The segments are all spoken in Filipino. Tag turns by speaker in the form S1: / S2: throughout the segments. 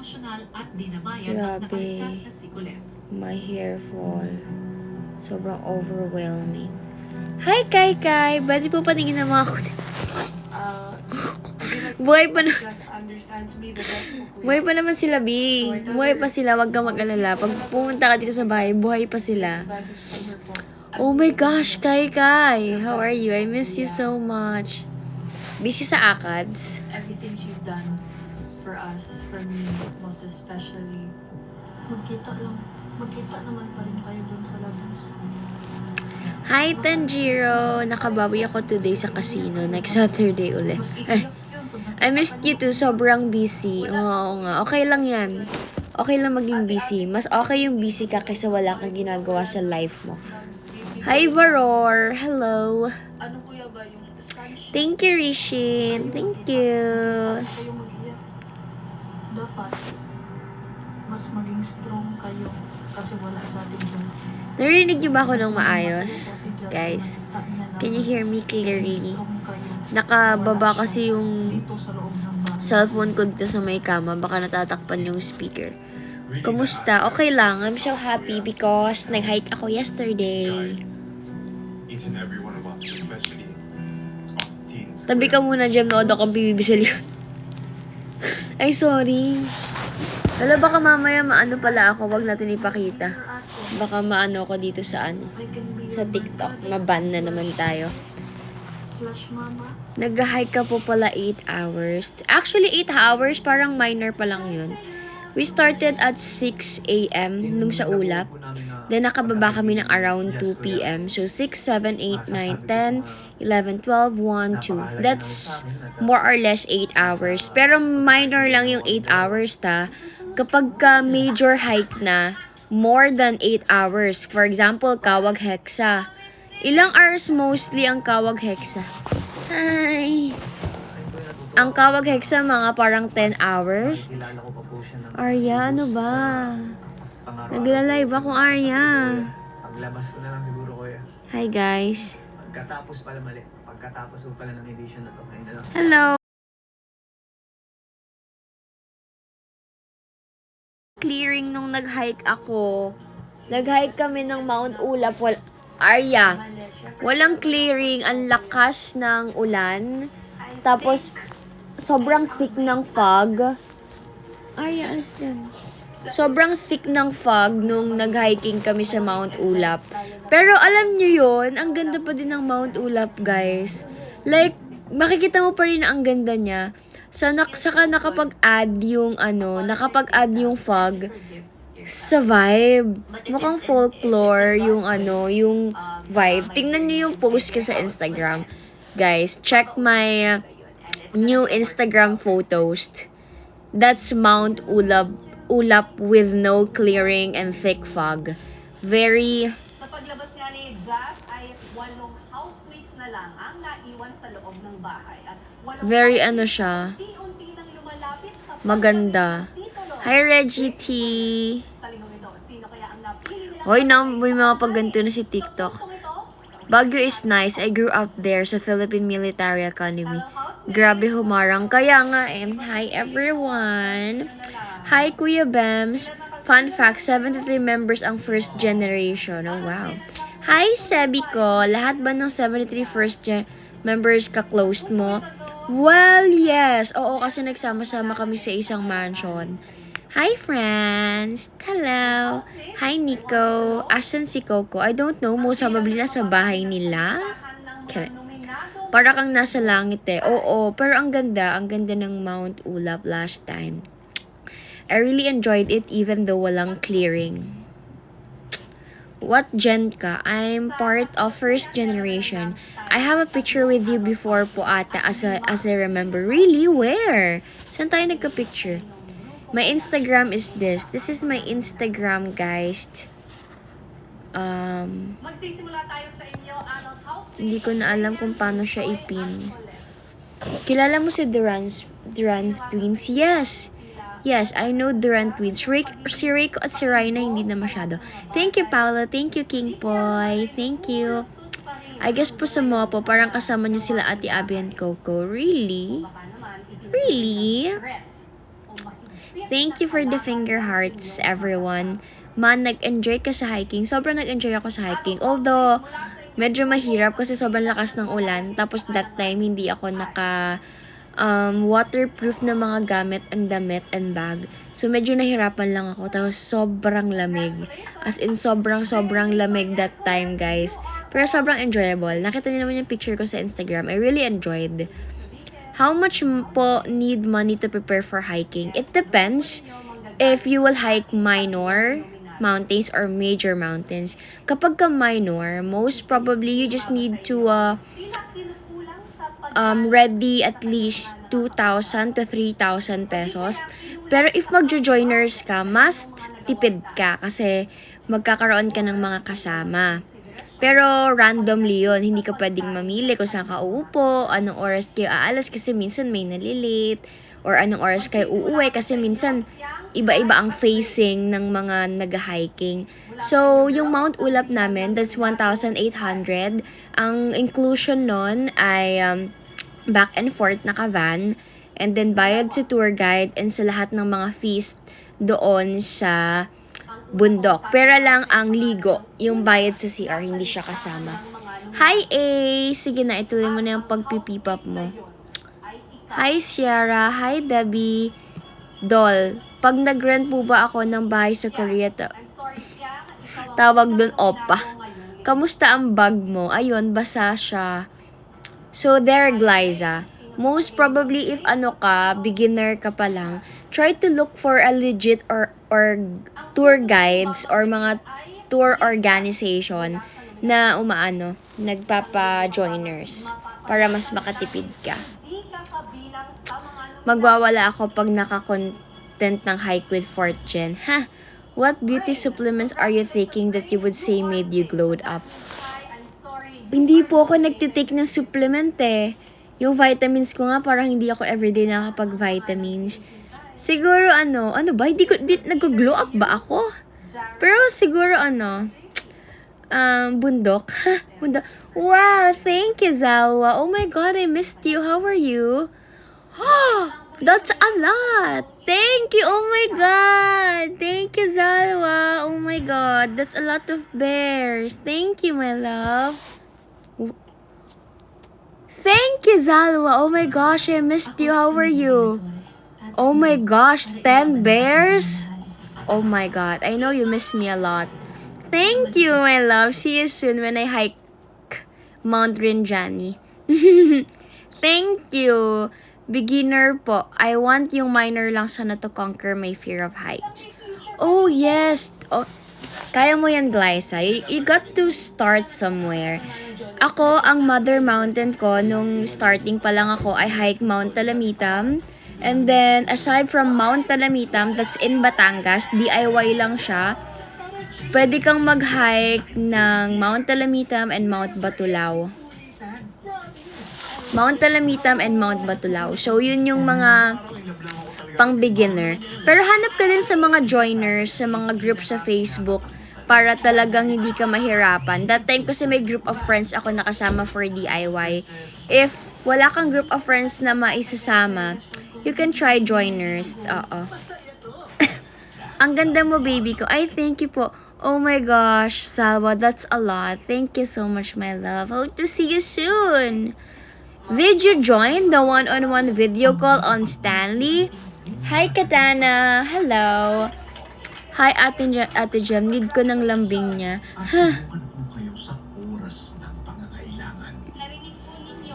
S1: emosyonal at dinabayan at nakaligtas na si Colette.
S2: My hair fall. Sobrang overwhelming. Hi, Kai Kai! Pwede po patingin ng mga kulit. Buhay pa na. Buhay pa naman sila, B. Buhay pa sila, wag kang mag-alala. Pag pumunta ka dito sa bahay, buhay pa sila. Oh my gosh, Kai Kai! How are you? I miss you so much. Busy sa ACADS.
S3: Everything she's done for us, for me, most especially.
S4: Magkita naman pa rin tayo dun sa labas.
S2: Hi, Tanjiro! Nakabawi ako today sa casino. Next Saturday ulit. I missed you too. Sobrang busy. Oo nga. Okay lang yan. Okay lang maging busy. Mas okay yung busy ka kaysa wala kang ginagawa sa life mo. Hi, Varor! Hello!
S3: Ano kuya ba yung sunshine?
S2: Thank you, Rishin. Thank you.
S4: Kayo mag-iyak. Dapat, mas maging strong kayo kasi wala sa ating dyan.
S2: Narinig niyo ba ako ng maayos? Guys, can you hear me clearly? Nakababa kasi yung
S4: Dito sa loob ng bahay.
S2: cellphone ko dito sa may kama. Baka natatakpan yung speaker. Kumusta? Okay lang. I'm so happy because nag-hike ako yesterday.
S5: Each and every one of us, especially us teens.
S2: Tabi ka muna dyan, nood akong PBB sa likod. Ay, sorry. Wala, baka mamaya maano pala ako, wag natin ipakita. Baka maano ako dito sa ano, sa TikTok. Maban na naman tayo.
S4: Slash mama.
S2: Nag-hike ka po pala 8 hours. Actually, 8 hours, parang minor pa lang yun. We started at 6 a.m. nung sa ulap. Then nakababa kami ng around 2 p.m. So 6, 7, 8, 9, 10, 11, 12, 1, 2. That's more or less 8 hours. Pero minor lang yung 8 hours ta. Kapag ka major hike na, more than 8 hours. For example, Kawag Hexa. Ilang hours mostly ang Kawag Hexa? Hi! Ang Kawag Hexa mga parang 10 hours. Arya, ano ba? Nagla-live ako, Arya.
S6: Paglabas ko na lang siguro, kuya.
S2: Hi, guys.
S6: Pagkatapos pala mali. Pagkatapos ko pala ng edition na to. Ayun na lang.
S2: Hello! Clearing nung nag-hike ako. Nag-hike kami ng Mount Ulap. Arya, walang clearing. Ang lakas ng ulan. Tapos, sobrang thick ng fog. Arya, alas dyan. Sobrang thick ng fog nung nag-hiking kami sa Mount Ulap. Pero alam nyo yun, ang ganda pa din ng Mount Ulap, guys. Like, makikita mo pa rin na ang ganda niya. Saka nakapag-add yung nakapag-add yung fog sa vibe. Mukhang folklore yung yung vibe. Tingnan nyo yung post ko sa Instagram. Guys, check my new Instagram photos. That's Mount Ulap with no clearing and thick fog. Very
S1: Sa paglabas nga ni Jazz ay 8 housemates na lang ang naiwan sa loob ng bahay. At 8
S2: very ano siya,
S1: unti-unti nang lumalapit sa
S2: maganda.
S1: titulo.
S2: Hi, Reggie T.
S1: Sa linong ito, sino kaya ang napili nilang
S2: Hoy, may mga pagganto na si TikTok. Baguio is nice. I grew up there sa Philippine Military Academy. Grabe humarang. Kaya nga Hi everyone. Hi Kuya Bems. Fun fact, 73 members ang first generation. Oh wow. Hi Sebi ko. Lahat ba ng 73 members ka-closed mo? Well, yes. Oo, kasi nagsama-sama kami sa isang mansion. Hi friends! Hello! Hi Nico! Asan si Coco? I don't know. Most probably nasa bahay nila. Okay. Para kang nasa langit eh. Oo, pero ang ganda. Ang ganda ng Mount Ulap last time. I really enjoyed it even though walang clearing. What gen ka? I'm part of first generation. I have a picture with you before po ata as I remember. Really? Where? Saan tayo nagka-picture? My Instagram is this. This is my Instagram, guys.
S1: Magsisimula tayo sa inyo, adult housemates.
S2: Hindi ko na alam kung paano siya ipin. Kilala mo si Duran Twins? Yes. Yes, I know Duran Twins. Si Rico at si Raina hindi na masyado. Thank you, Paula. Thank you, King Boy. Thank you. I guess po sa Mopo, parang kasama niyo sila Ate Abby and Coco. Really? Really? Thank you for the finger hearts, everyone. Man, nag-enjoy ka sa hiking. Sobrang nag-enjoy ako sa hiking. Although, medyo mahirap kasi sobrang lakas ng ulan. Tapos that time, hindi ako waterproof na mga gamit and damit and bag. So, medyo nahirapan lang ako. Tapos, sobrang lamig. As in, sobrang lamig that time, guys. Pero sobrang enjoyable. Nakita niyo naman yung picture ko sa Instagram. I really enjoyed. How much po need money to prepare for hiking? It depends if you will hike minor mountains or major mountains. Kapag ka minor, most probably you just need to ready at least 2,000 to 3,000 pesos. Pero if magjo-joiners ka, must tipid ka kasi magkakaroon ka ng mga kasama. Pero randomly yun, hindi ka pwedeng mamili kung saan ka uupo, anong oras kayo aalas kasi minsan may nalilate, or anong oras kayo uuwi kasi minsan iba-iba ang facing ng mga nag-hiking. So, yung Mount Ulap namin, that's 1,800. Ang inclusion nun ay back and forth naka-van, and then bayad sa tour guide and sa lahat ng mga feast doon sa bundok. Pero lang ang ligo, yung bayad sa CR, hindi siya kasama. Hi, A! Sige na, ituloy mo na yung pagpipipap mo. Hi, Sierra. Hi, Debbie. Dol, pag nag-rent po ba ako ng bahay sa Korea, tawag dun Opa. Kamusta ang bag mo? Ayun, basa siya. So, there, Glyza. Most probably, if beginner ka pa lang, try to look for a legit or tour guides or mga tour organization na nagpapa-joiners para mas makatipid ka. Magwawala ako pag naka-content ng hike with Fort Jen. Ha? What beauty supplements are you taking that you would say made you glowed up? Hindi po ako nagtitake ng supplement eh. Yung vitamins ko nga, parang hindi ako everyday nakapag-vitamins. Siguro ba? Nag-glow up ba ako? Pero siguro bundok. Bundok. Wow, thank you, Zalwa. Oh my God, I missed you. How are you? Oh, that's a lot. Thank you. Oh my God. Thank you, Zalwa. Oh my God, that's a lot of bears. Thank you, my love. Thank you, Zalwa. Oh my gosh, I missed you. How are you? Oh my gosh, 10 bears? Oh my God, I know you miss me a lot. Thank you, my love. See you soon when I hike Mount Rinjani. Thank you. Beginner po. I want yung minor lang sana to conquer my fear of heights. Oh, yes. Oh, kaya mo yan, Glyza. You got to start somewhere. Ako, ang mother mountain ko, nung starting pa lang ako, I hike Mount Talamitam. And then, aside from Mount Talamitam, that's in Batangas, DIY lang siya. Pwede kang mag-hike ng Mount Talamitam and Mount Batulao. Mount Talamitam and Mount Batulao. So, yun yung mga pang-beginner. Pero hanap ka din sa mga joiners, sa mga group sa Facebook, para talagang hindi ka mahirapan. That time kasi may group of friends ako nakasama for DIY. If wala kang group of friends na maisasama, you can try joiners. Oo. Ang ganda mo, baby ko. Ay, thank you po. Oh my gosh, Salwa, that's a lot. Thank you so much, my love. Hope to see you soon. Did you join the one-on-one video call on Stanley? Hi, Katana. Hello. Hi, Ate Jem. Need ko ng lambing niya. Huh.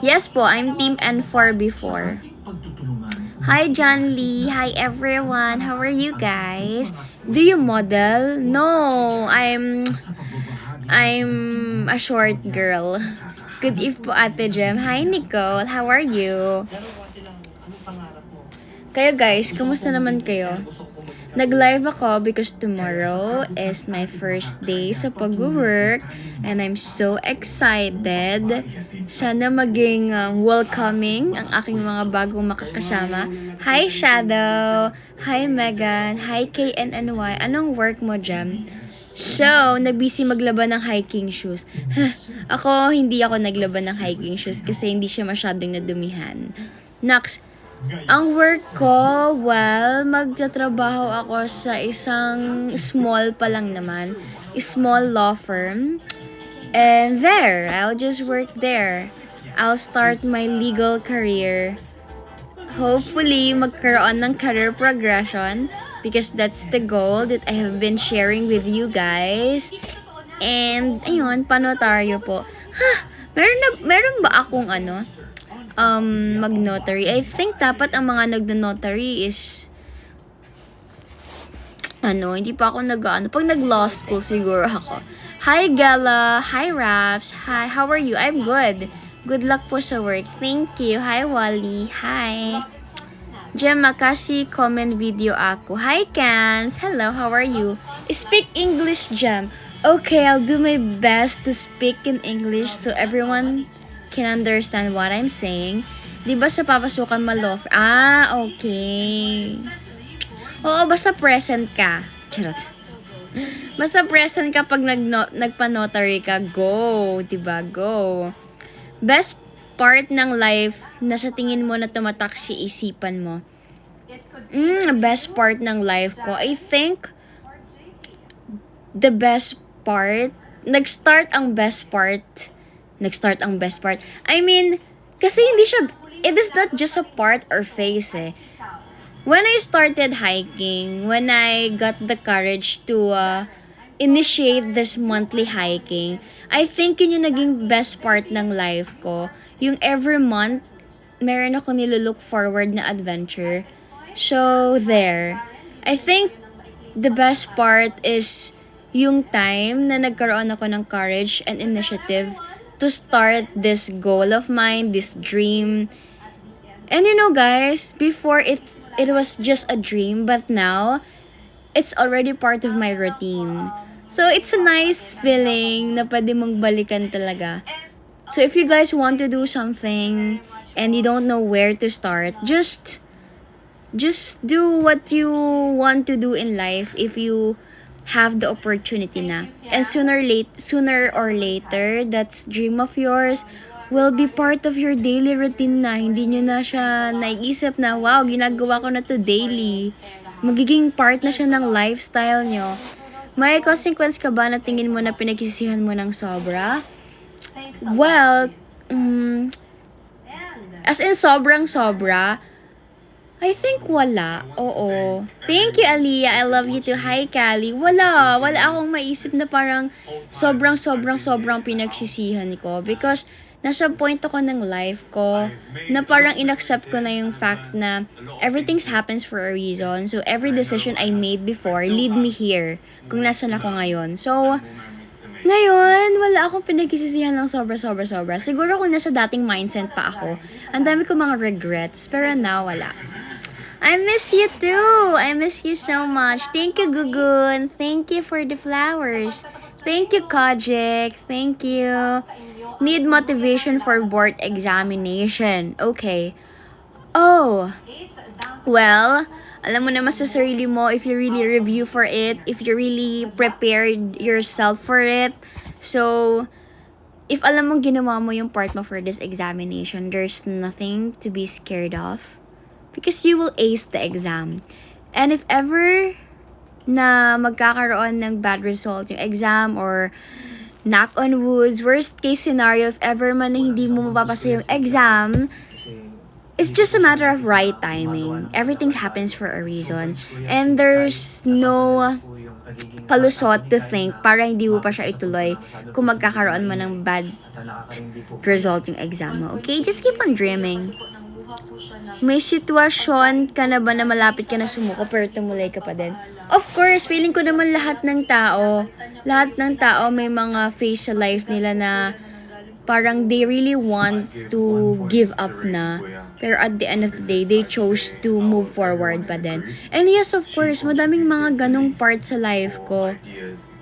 S2: Yes po, I'm Team N4 before. Hi, John Lee. Hi, everyone. How are you guys? Do you model? No, I'm a short girl. Good eve po, Ate Jem. Hi, Nicole. How are you? Kayo guys, kumusta naman kayo? Nag-live ako because tomorrow is my first day sa pag-work and I'm so excited. Sana maging welcoming ang aking mga bagong makakasama. Hi, Shadow! Hi, Megan! Hi, KNNY! Anong work mo, Jem? So, nabisi maglaban ng hiking shoes. Ako, hindi ako naglaban ng hiking shoes kasi hindi siya masyadong nadumihan. Next, Ang work ko, well, magtatrabaho ako sa isang small pa lang naman. Small law firm. And there, I'll just work there. I'll start my legal career. Hopefully, magkaroon ng career progression because that's the goal that I have been sharing with you guys. And, ayun, panotaryo po. Meron ba akong mag-notary? I think dapat ang mga nagna-notary is hindi pa ako pag nag-law school siguro ako. Hi Gala, hi Raps, hi, how are you? I'm good. Good luck po sa work. Thank you. Hi Wally, hi. Gemma, kasi comment video ako. Hi Cans, hello, how are you? Speak English, Gem. Okay, I'll do my best to speak in English so everyone can understand what I'm saying. Di ba sa papasukan mo okay. Oo, basta present ka. Charot. Basta present ka pag nagpa-notary ka, go. Diba? Go. Best part ng life na sa tingin mo na tumatak sa isipan mo. Best part ng life ko. I think the best part, nag-start ang best part. I mean, kasi it is not just a part or phase eh. When I started hiking, when I got the courage to initiate this monthly hiking, I think yun yung naging best part ng life ko. Yung every month, meron ako nilook forward na adventure. So, there. I think the best part is yung time na nagkaroon ako ng courage and initiative to start this goal of mine, this dream. And you know guys, before it was just a dream, but now it's already part of my routine. So it's a nice feeling na pwede mong balikan talaga. So if you guys want to do something and you don't know where to start, just do what you want to do in life if you have the opportunity na. And sooner or later, that's dream of yours will be part of your daily routine na. Hindi nyo na siya naiisip na, wow, ginagawa ko na to daily. Magiging part na siya ng lifestyle nyo. May consequence ka ba na tingin mo na pinagsisihan mo ng sobra? Well, as in sobrang sobra, I think wala. Oo. Thank you, Aliyah. I love you too. Hi, Callie. Wala akong maisip na parang sobrang pinagsisihan ko. Because nasa point ako ng life ko na parang inaccept ko na yung fact na everything happens for a reason. So, every decision I made before lead me here kung nasan ako ngayon. So, ngayon, wala akong pinagsisisihan ng sobra. Siguro kung nasa dating mindset pa ako, ang dami ko mga regrets. Pero now, wala. I miss you too. I miss you so much. Thank you, Gugun. Thank you for the flowers. Thank you, Kojik. Thank you. Need motivation for board examination. Okay. Oh. Well, alam mo naman sa sarili mo if you really review for it, if you really prepared yourself for it. So, if alam mo ginawa mo yung part mo for this examination, there's nothing to be scared of. Because you will ace the exam. And if ever na magkakaroon ng bad result yung exam or knock on woods, worst case scenario, if ever man na hindi mo mapapasa yung exam, it's just a matter of right timing. Everything happens for a reason. And there's no palusot to think para hindi mo pa siya ituloy kung magkakaroon man ng bad result yung exam mo. Okay? Just keep on dreaming. May sitwasyon ka na ba na malapit ka na sumuko pero tumuloy ka pa din? Of course, feeling ko naman lahat ng tao may mga phase sa life nila na parang they really want to give up na. Pero at the end of the day, they chose to move forward pa din. And yes, of course, madaming mga ganong part sa life ko.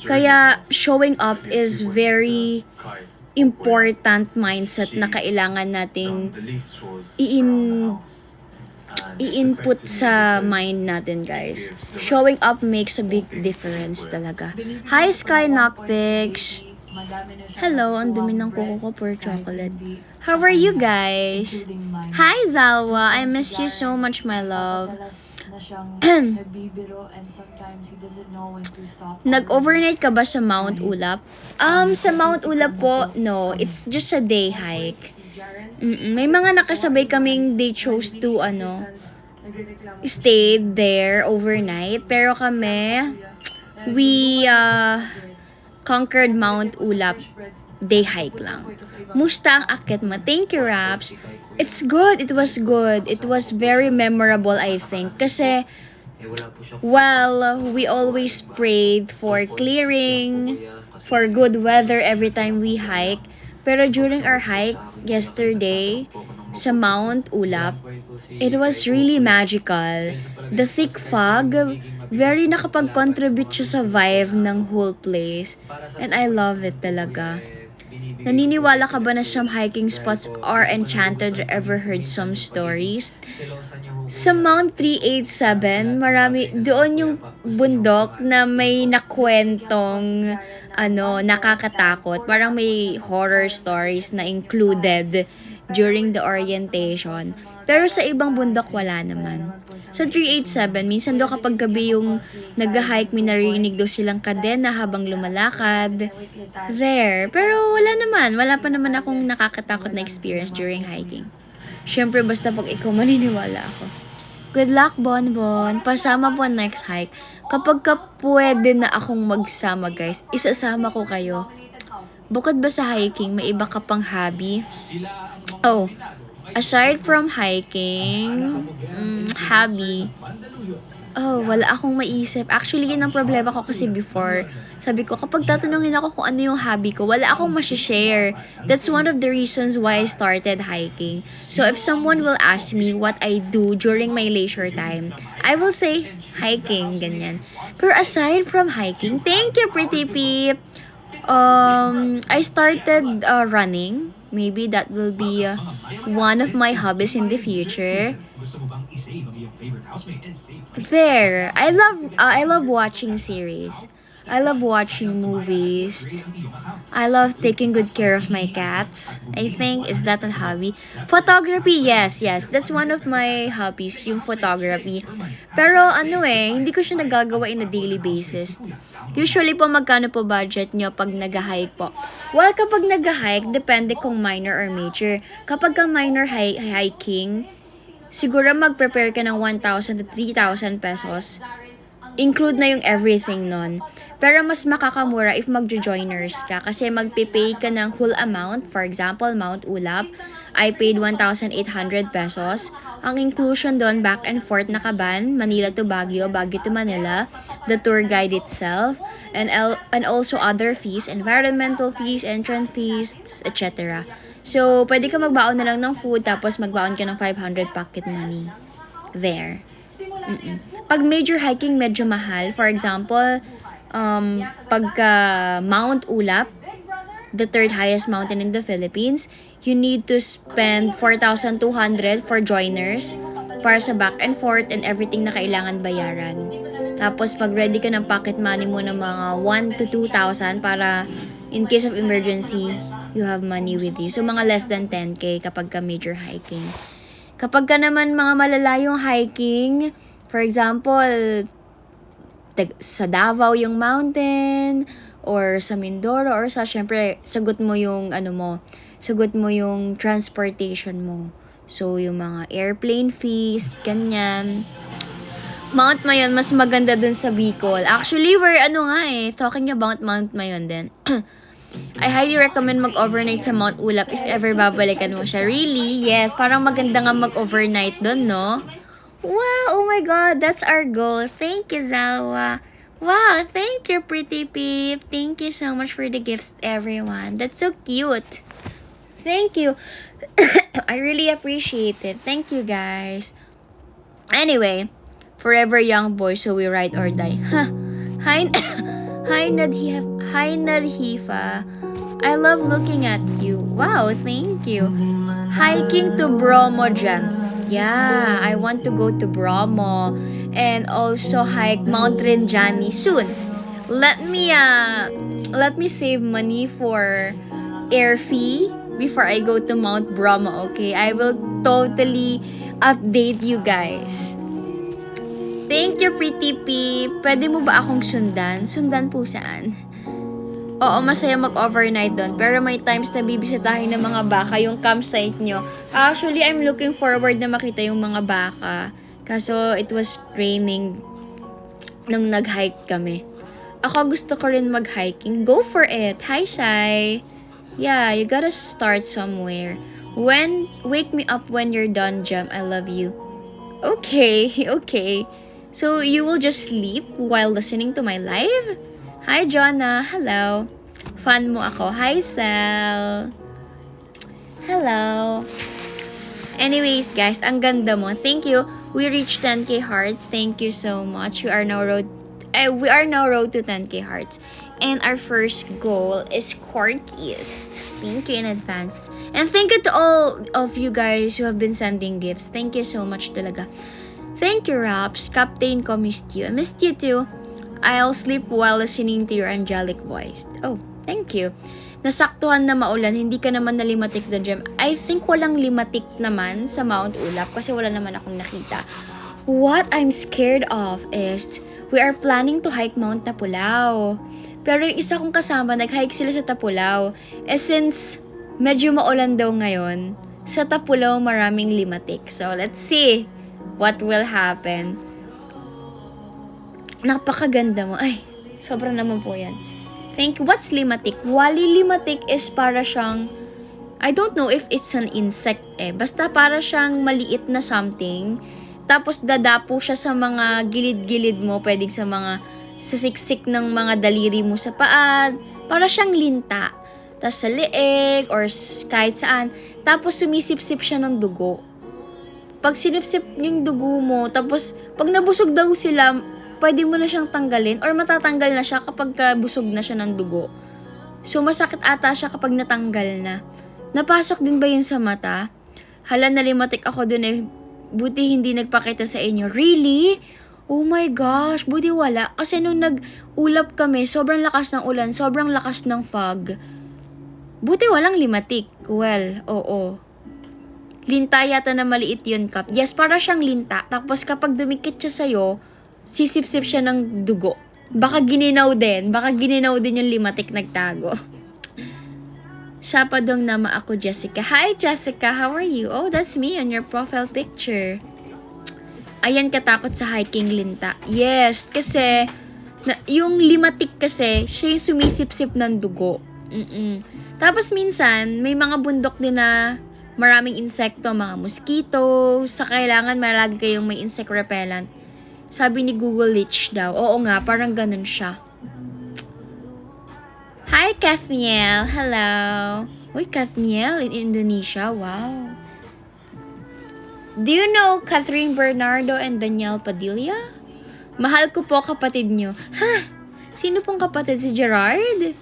S2: Kaya showing up is very important mindset na kailangan nating i-input sa mind natin, guys. Showing up makes a big difference talaga. Hi, Sky Noctix! Hello, ang dumi ng kuko ko per chocolate. How are you guys?
S3: including mine.
S2: Hi, Zawa. I
S3: Minsan
S2: miss
S3: si
S2: you so
S3: Darren,
S2: much, my love.
S3: napapadalas na siyang nagbibiro and sometimes he doesn't know when to stop.
S2: Nag-overnight ka ba sa Mount Ulap? Sa Mount Ulap po, no. It's just a day hike.
S6: Si Jaren,
S2: May mga nakasabay kaming they chose to,
S6: nagre-reklamo
S2: stayed there overnight. Pero kami, we conquered Mount Ulap day hike lang. Musta ang akit mo? Thank you, Raps. It's good. It was good. It was very memorable, I think. Kasi,
S6: wala po siyang
S2: well, we always prayed for clearing, for good weather every time we hike. Pero during our hike yesterday sa Mount Ulap, it was really magical. The thick fog, very nakapag-contribute siya sa vibe ng whole place. And I love it talaga. Naniniwala ka ba na some hiking spots are enchanted or ever heard some stories? Sa Mount 387, marami, doon yung bundok na may nakwentong nakakatakot. Parang may horror stories na included during the orientation. Pero sa ibang bundok, wala naman. Sa 387, minsan daw kapag gabi yung nag-hike, may narinig daw silang kadena habang lumalakad. There. Pero wala pa naman akong nakakatakot na experience during hiking. Siyempre, basta pag ikaw maniniwala ako. Good luck, Bonbon. Pasama po next hike. Kapag pwede na akong magsama, guys, isasama ko kayo. Bukod ba sa hiking, may iba ka pang hobby? Oh, aside from hiking, hobby, wala akong maisip. Actually, yun ang problema ko kasi before. Sabi ko, kapag tatanungin ako kung ano yung hobby ko, wala akong masishare. That's one of the reasons why I started hiking. So, if someone will ask me what I do during my leisure time, I will say, hiking, ganyan. Pero aside from hiking, thank you, Pretty Peep. I started running. Maybe that will be one of my hobbies in the future. There, I love watching series. I love watching movies. I love taking good care of my cats. I think, is that a hobby? Photography, yes. That's one of my hobbies, yung photography. Pero hindi ko siya nagagawa in a daily basis. Usually po, magkano po budget nyo pag nag-hike po? Well, kapag nag-hike, depende kung minor or major. Kapag ka minor hiking, siguro mag-prepare ka ng 1,000 to 3,000 pesos. Include na yung everything nun. Pero mas makakamura if magjo-joiners ka kasi magpipay ka ng whole amount. For example, Mount Ulap, I paid 1,800 pesos. Ang inclusion doon, back and forth na Kaban, Manila to Baguio, Baguio to Manila, the tour guide itself, and also other fees, environmental fees, entrance fees, etc. So, pwede ka magbaon na lang ng food tapos magbaon ka ng 500 pocket money. There. Pag major hiking, medyo mahal. For example, pagka Mount Ulap, the third highest mountain in the Philippines, you need to spend 4,200 for joiners para sa back and forth and everything na kailangan bayaran. Tapos, pag-ready ka ng pocket money mo ng mga 1 to 2,000 para in case of emergency, you have money with you. So, mga less than 10K kapag ka major hiking. Kapag ka naman mga malalayong hiking, for example, sa Davao yung mountain, or sa Mindoro, or syempre, sagot mo yung transportation mo. So, yung mga airplane fees, ganyan. Mount Mayon, mas maganda dun sa Bicol. Actually, we're talking about Mount Mayon din. I highly recommend mag-overnight sa Mount Ulap if ever babalikan mo siya. Really? Yes, parang maganda nga mag-overnight dun, no? Wow, oh my God, that's our goal. Thank you, Zawa. Wow, thank you, Pretty Peep. Thank you so much for the gifts, everyone. That's so cute. Thank you. I really appreciate it. Thank you, guys. Anyway, forever young boy, so we ride or die. Hi, Nadhifa. I love looking at you. Wow, thank you. Hiking to Bromo Jam. Yeah, I want to go to Bromo and also hike Mount Rinjani soon. Let me save money for air fee before I go to Mount Bromo, okay? I will totally update you guys. Thank you, Pretty P. Pwede mo ba akong sundan? Sundan po saan? Oo, masaya mag-overnight doon. Pero may times na bibisitahin ng mga baka yung campsite nyo. Actually, I'm looking forward na makita yung mga baka. Kaso, it was raining nung nag-hike kami. Ako gusto ko rin mag-hiking. Go for it. Hi, Shai. Yeah, you gotta start somewhere. Wake me up when you're done, Jem. I love you. Okay, okay. So, you will just sleep while listening to my live? Hi, Jonna. Hello. Fan mo ako. Hi, Sel. Hello. Anyways, guys, ang ganda mo. Thank you. We reached 10k hearts. Thank you so much. We are now road to 10k hearts. And our first goal is Corkist. Thank you in advance. And thank you to all of you guys who have been sending gifts. Thank you so much talaga. Thank you, Raps. Captain ko, missed you. I missed you too. I'll sleep while listening to your angelic voice. Oh, thank you. Nasaktuhan na maulan, hindi ka naman nalimatik doon, Jem. I think walang limatik naman sa Mount Ulap kasi wala naman akong nakita. What I'm scared of is we are planning to hike Mount Tapulao. Pero yung isa kong kasama, nag-hike sila sa Tapulao. Since medyo maulan daw ngayon, sa Tapulao maraming limatik. So, let's see what will happen. Napakaganda mo. Ay, sobra naman po yan. Thank you. What's limatik? Wali limatik is para siyang, I don't know if it's an insect Basta para siyang maliit na something. Tapos dadapo siya sa mga gilid-gilid mo. Pwedeng sa mga sasiksik ng mga daliri mo sa paa. Para siyang linta. Tapos sa leeg or kahit saan. Tapos sumisip-sip siya ng dugo. Pag sinipsip yung dugo mo, tapos pag nabusog daw sila, pwede mo na siyang tanggalin or matatanggal na siya kapag busog na siya ng dugo. So, masakit ata siya kapag natanggal na. Napasok din ba yun sa mata? Hala, nalimatik ako dun eh. Buti hindi nagpakita sa inyo. Really? Oh my gosh, buti wala. Kasi nung nag-ulap kami, sobrang lakas ng ulan, sobrang lakas ng fog. Buti walang limatik. Well, oo. Linta yata na maliit yun, Kap. Yes, para siyang linta. Tapos kapag dumikit siya sa'yo, sisip-sip siya ng dugo. Baka gininaw din yung limatik nagtago. Sapadong nama ako, Jessica. Hi, Jessica. How are you? Oh, that's me on your profile picture. Ayan, katakot sa hiking linta. Yes, kasi yung limatik kasi, siya yung sumisip-sip ng dugo. Tapos minsan, may mga bundok din na maraming insekto, mga mosquito. Sa kailangan malagi kayong may insect repellent. Sabi ni Google Lich daw. Oo nga, parang ganun siya. Hi, Kathniel. Hello. Uy, Kathniel in Indonesia. Wow. Do you know Catherine Bernardo and Danielle Padilla? Mahal ko po kapatid nyo. Ha? Sino pong kapatid? Si Gerard?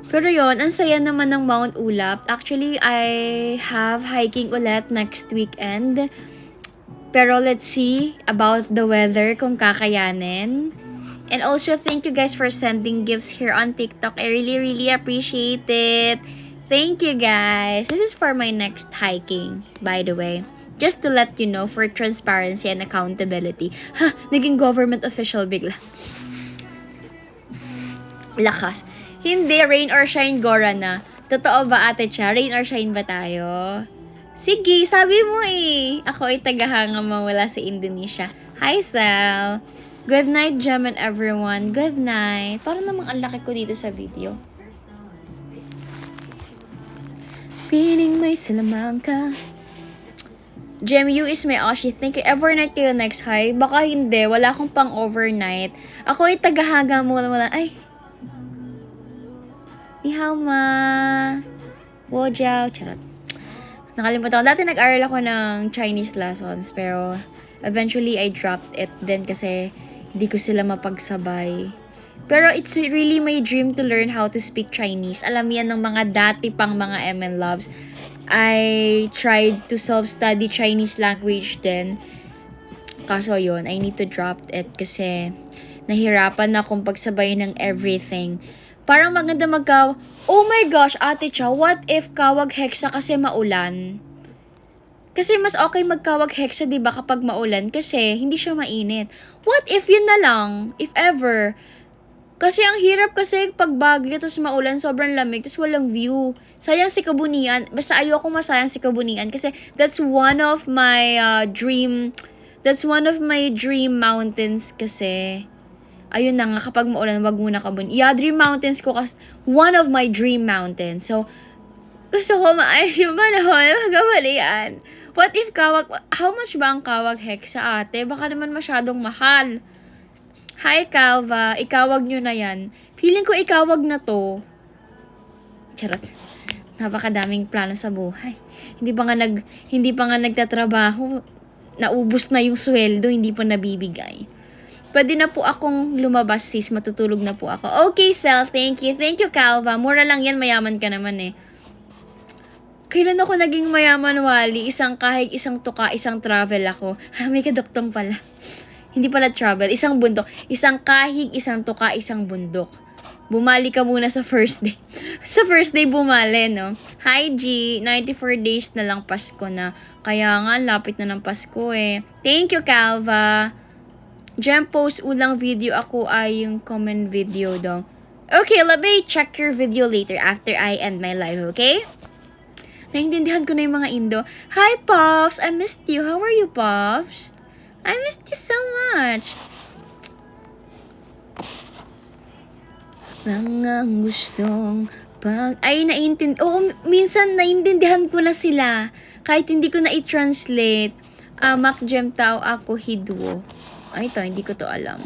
S2: Pero yon, ang saya naman ng Mount Ulap. Actually, I have hiking ulit next weekend. Pero let's see about the weather kung kakayanin. And also, thank you guys for sending gifts here on TikTok. I really, really appreciate it. Thank you guys. This is for my next hiking, by the way. Just to let you know, for transparency and accountability. Ha! Naging government official bigla. Lakas. Hindi, rain or shine, Gora na. Totoo ba, ate Cha? Rain or shine ba tayo? Sige, sabi mo eh. Ako ay tagahanga mawala sa Indonesia. Hi, Sal. Good night, Jem and everyone. Good night. Parang namang ang laki ko dito sa video. Piling may salamang ka. Jem, you is my Oshi. Thank you. Overnight kayo next high? Baka hindi. Wala akong pang overnight. Ako ay tagahanga mawala. Ay. Ihao ma. Wojiao. Charot. Nakalimutan ko. Dati nag-aral ako ng Chinese lessons. Pero eventually I dropped it din kasi hindi ko sila mapagsabay. Pero it's really my dream to learn how to speak Chinese. Alam yan ng mga dati pang mga MN loves. I tried to self-study Chinese language din. Kaso yun, I need to drop it kasi nahirapan na akong pagsabayin ng everything. Parang maganda oh my gosh, ate Cha, what if kawag hexa kasi maulan? Kasi mas okay magkawag hexa, di ba, kapag maulan kasi hindi siya mainit. What if yun na lang, if ever? Kasi ang hirap kasi pag bagyo, tapos maulan, sobrang lamig, tapos walang view. Sayang si Kabunian. Basta ayoko masayang si Kabunian kasi that's one of my dream mountains kasi. Ayun na nga, kapag maulan, wag muna Kabunian. Yeah, dream mountains ko kasi one of my dream mountains. So, gusto ko maayos yung panahon, magkabalian. What if how much ba ang kawag hexa, ate? Baka naman masyadong mahal. Hi, Calva. Ikawag nyo na yan. Feeling ko ikawag na to. Charot. Napakadaming plano sa buhay. Hindi pa nga nagtatrabaho. Naubos na yung sweldo, hindi pa nabibigay. Pwede na po akong lumabas, sis. Matutulog na po ako. Okay, Sel. Thank you. Thank you, Calva. Mura lang yan. Mayaman ka naman eh. Kailan ako naging mayaman, Wally? Isang kahig, isang tuka, isang travel ako. May kadoktong pala. Hindi pala travel, isang bundok. Isang kahig, isang tuka, isang bundok. Bumali ka muna sa first day. Sa first day bumali, no? Hi, G. 94 days na lang Pasko na. Kaya nga, lapit na ng Pasko eh. Thank you, Calva. Gem post ulang video ako ay yung comment video daw. Okay, let me check your video later after I end my live, okay? Naintindihan ko na yung mga Indo. Hi, Pops! I missed you. How are you, Pops? I missed you so much. Lang ang gustong minsan naintindihan ko na sila. Kahit hindi ko na i-translate. Mac Gem tao ako hidwo. Ay, ito, hindi ko to alam.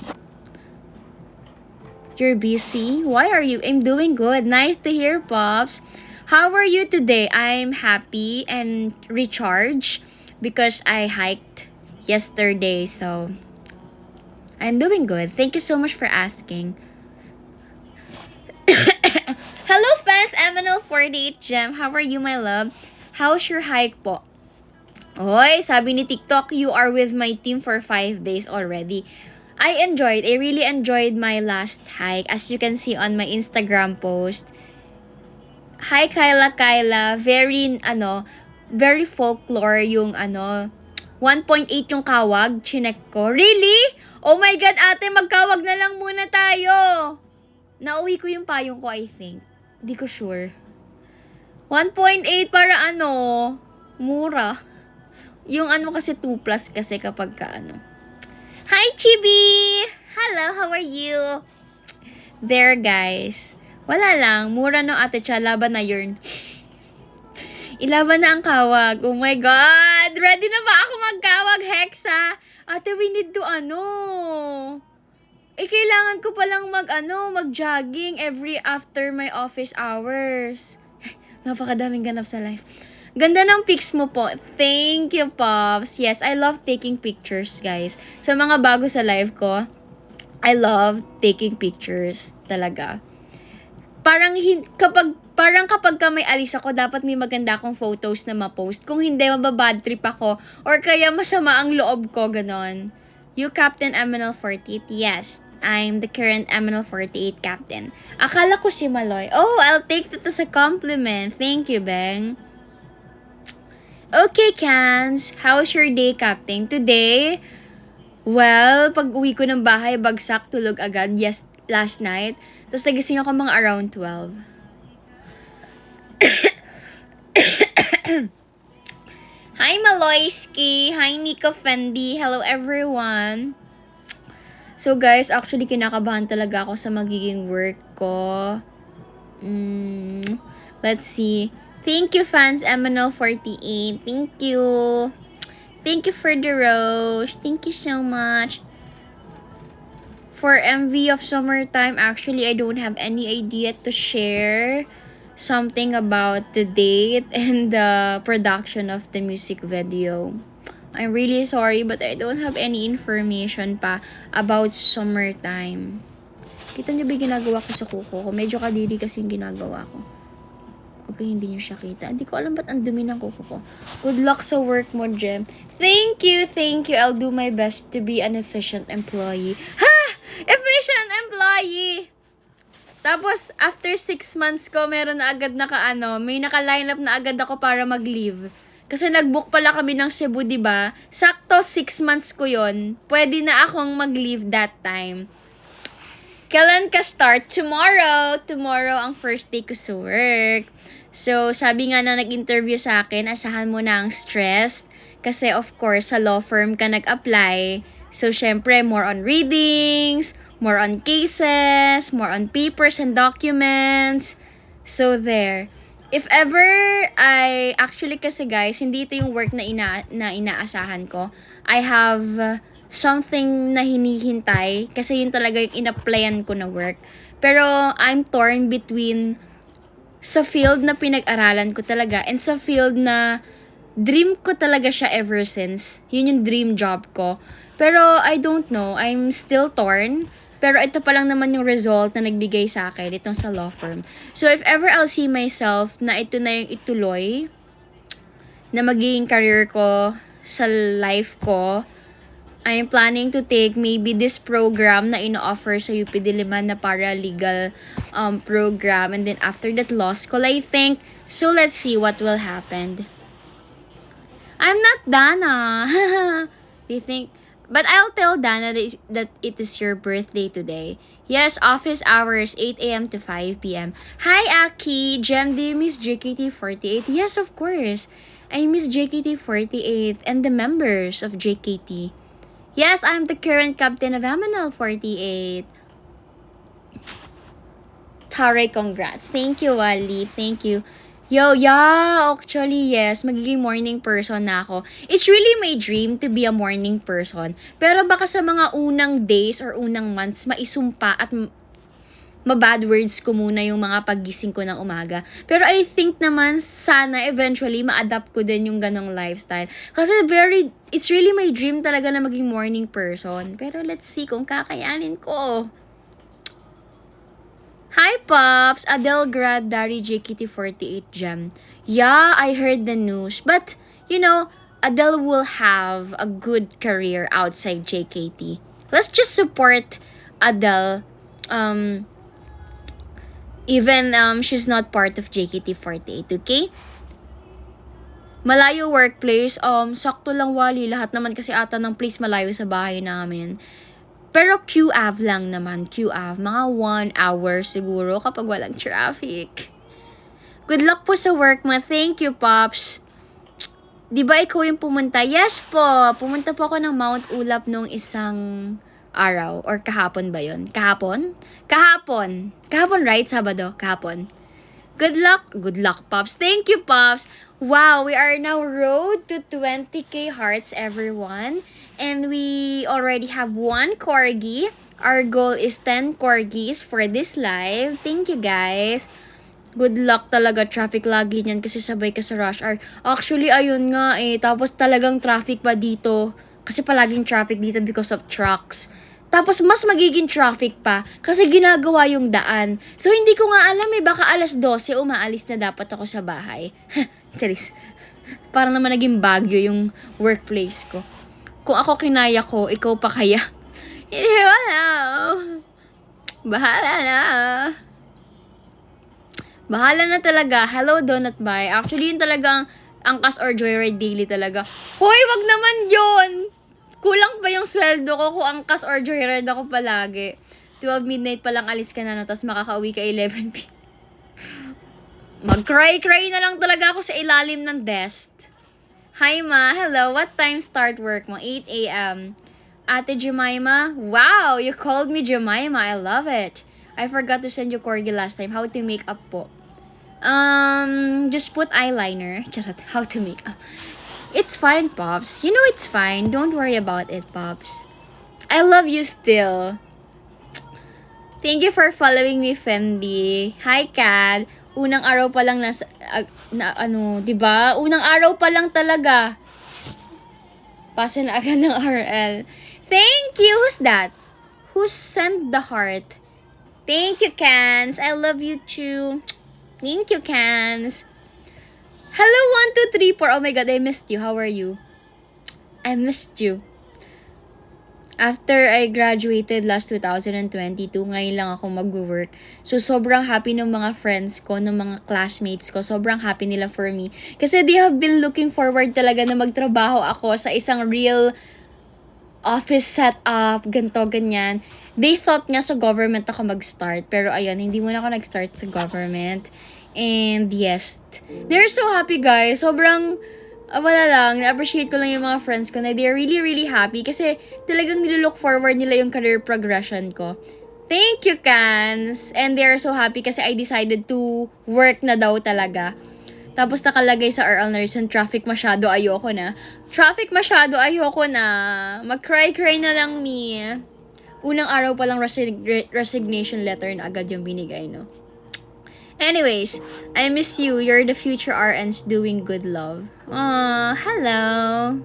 S2: You're busy? Why are you? I'm doing good. Nice to hear, Pops. How are you today? I'm happy and recharged because I hiked yesterday, so I'm doing good. Thank you so much for asking. Hello, fans! MNL48 Gem. How are you, my love? How's your hike po? Oy, sabi ni TikTok, you are with my team for 5 days already. I really enjoyed my last hike. As you can see on my Instagram post. Hi, Kyla. Very folklore yung 1.8 yung kawag. Chinek ko. Really? Oh my God, ate, magkawag na lang muna tayo. Nauwi ko yung payong ko, I think. Di ko sure. 1.8 para mura. Yung kasi 2 plus kasi kapag ka Hi, Chibi! Hello, how are you? There, guys. Wala lang. Mura no, ate Cha. Laban na yun. Ilaban na ang kawag. Oh my God! Ready na ba ako magkawag, Hexa? Ate, we need to kailangan ko palang mag-jogging every after my office hours. Napakadaming ganap sa life. Ganda ng pics mo po. Thank you, Pops. Yes, I love taking pictures, guys. Sa mga bago sa live ko, I love taking pictures. Talaga. Parang kapag may alis ako, dapat may maganda akong photos na ma-post. Kung hindi, mababad trip ako. Or kaya masama ang loob ko, ganon. You Captain MNL48? Yes, I'm the current MNL48 Captain. Akala ko si Maloy. Oh, I'll take that as a compliment. Thank you, Beng. Okay, Cans. How's your day, Captain? Today, well, pag uwi ko ng bahay, bagsak, tulog agad. Yes, last night. Tapos nagising ako mga around 12. Hi, Maloyski. Hi, Nico Fendi. Hello, everyone. So, guys, actually, kinakabahan talaga ako sa magiging work ko. Let's see. Thank you, fans. MNL48. Thank you. Thank you for the rose. Thank you so much. For MV of Summertime, actually, I don't have any idea to share something about the date and the production of the music video. I'm really sorry, but I don't have any information pa about Summertime. Kita niyo ba yung ginagawa ko sa kuko ko? Medyo kadiri kasi yung ginagawa ko. Okay, hindi niyo siya kita. Hindi ko alam ba't ang dumi ng kuko ko. Good luck sa work mo, Gem. Thank you. I'll do my best to be an efficient employee. Ha! Efficient employee! Tapos, after 6 months ko, meron na agad may naka-line up na agad ako para mag-leave. Kasi nag-book pala kami ng Cebu, diba? Sakto 6 months ko yon. Pwede na akong mag-leave that time. Kailan ka start? Tomorrow. Tomorrow ang first day ko sa work. So, sabi nga na nag-interview sa akin, asahan mo na ang stress. Kasi of course, sa law firm ka nag-apply. So, syempre, more on readings, more on cases, more on papers and documents. So, there. If ever actually kasi guys, hindi ito yung work na inaasahan ko. I have something na hinihintay kasi yun talaga yung in-applyan ko na work. Pero I'm torn between sa field na pinag-aralan ko talaga and sa field na dream ko talaga siya ever since. Yun yung dream job ko. Pero I don't know, I'm still torn. Pero ito pa lang naman yung result na nagbigay sa akin itong sa law firm. So if ever I'll see myself na ito na yung ituloy na magiging career ko sa life ko, I'm planning to take maybe this program na ino-offer sa UP Diliman na paralegal program, and then after that law school, I think. So let's see what will happen. I'm not Dana. You think? But I'll tell Dana that it is your birthday today. Yes, office hours 8 a.m. to 5 p.m. Hi, Aki. Jem, do you miss JKT48? Yes, of course. I miss JKT48 and the members of JKT. Yes, I'm the current captain of Aminal 48. Tare, congrats. Thank you, Wally. Thank you. Yo, yeah, actually, yes, magiging morning person na ako. It's really my dream to be a morning person. Pero baka sa mga unang days or unang months, maisumpa at mabad words ko muna yung mga paggising ko ng umaga. Pero I think naman, sana eventually, ma-adapt ko din yung ganong lifestyle. Kasi it's really my dream talaga na maging morning person. Pero let's see kung kakayanin ko. Hi, Pops! Adele grad Dari JKT48 Gem. Yeah, I heard the news. But, you know, Adele will have a good career outside JKT. Let's just support Adele. Even she's not part of JKT48, okay? Malayo workplace. Sakto lang, Wally. Lahat naman kasi ata ng place malayo sa bahay namin. Pero QAV lang naman, QAV. Mga 1 hour siguro kapag walang traffic. Good luck po sa work mo. Thank you, Pops. Di ba ikaw yung pumunta? Yes po. Pumunta po ako ng Mount Ulap nung isang araw. Or kahapon ba yun? Kahapon? Kahapon. Kahapon, right? Sabado. Kahapon. Good luck. Good luck, Pops. Thank you, Pops. Wow, we are now road to 20k hearts, everyone. And we already have 1 corgi. Our goal is 10 corgis for this live. Thank you, guys. Good luck talaga. Traffic lagi niyan kasi sabay ka sa rush hour. Actually, ayun nga eh. Tapos talagang traffic pa dito. Kasi palaging traffic dito because of trucks. Tapos mas magiging traffic pa kasi ginagawa yung daan. So hindi ko nga alam eh, baka alas 12 umaalis na dapat ako sa bahay. Charis. Parang naman naging Baguio yung workplace ko. Kung ako kinaya ko, ikaw pa kaya? Hindi wala. Bahala na. Bahala na talaga. Hello, Donut Buy. Actually, yun talagang angkas or joyride daily talaga. Hoy, wag naman yun! Kulang pa yung sweldo ko kung angkas or joyride ako palagi. 12 midnight pa lang alis ka na, no? Tapos makakauwi ka 11 p.m. Mag-cry-cry na lang talaga ako sa ilalim ng desk. Hi, Ma. Hello. What time start work mo? 8 a.m. Ate Jemima? Wow! You called me Jemima. I love it. I forgot to send you corgi last time. How to make up po? Just put eyeliner. Charot. How to make up. It's fine, Pops. You know it's fine. Don't worry about it, Pops. I love you still. Thank you for following me, Fendi. Hi, Kat. Unang araw pa lang diba? Unang araw pa lang talaga. Pasa na agad ng RL. Thank you. Who's that? Who sent the heart? Thank you, Cans. I love you too. Thank you, Cans. Hello, 1, 2, 3, 4. Oh my God, I missed you. How are you? I missed you. After I graduated last 2022, ngayon lang ako mag-work. So, sobrang happy ng mga friends ko, ng mga classmates ko. Sobrang happy nila for me. Kasi they have been looking forward talaga na magtrabaho ako sa isang real office setup, ganto, ganyan. They thought nga sa government ako mag-start. Pero ayun, hindi muna ako nag-start sa government. And yes, they're so happy guys. Sobrang wala lang, na-appreciate ko lang yung mga friends ko na they're really, really happy kasi talagang nilook forward nila yung career progression ko. Thank you, Cans! And they're so happy kasi I decided to work na daw talaga. Tapos nakalagay sa RL Nurse, traffic masyado, ayoko na. Traffic masyado, ayoko na. Mag-cry-cry na lang, me. Unang araw pa lang resignation letter na agad yung binigay, no? Anyways, I miss you. You're the future RNs doing good love. Aww, hello.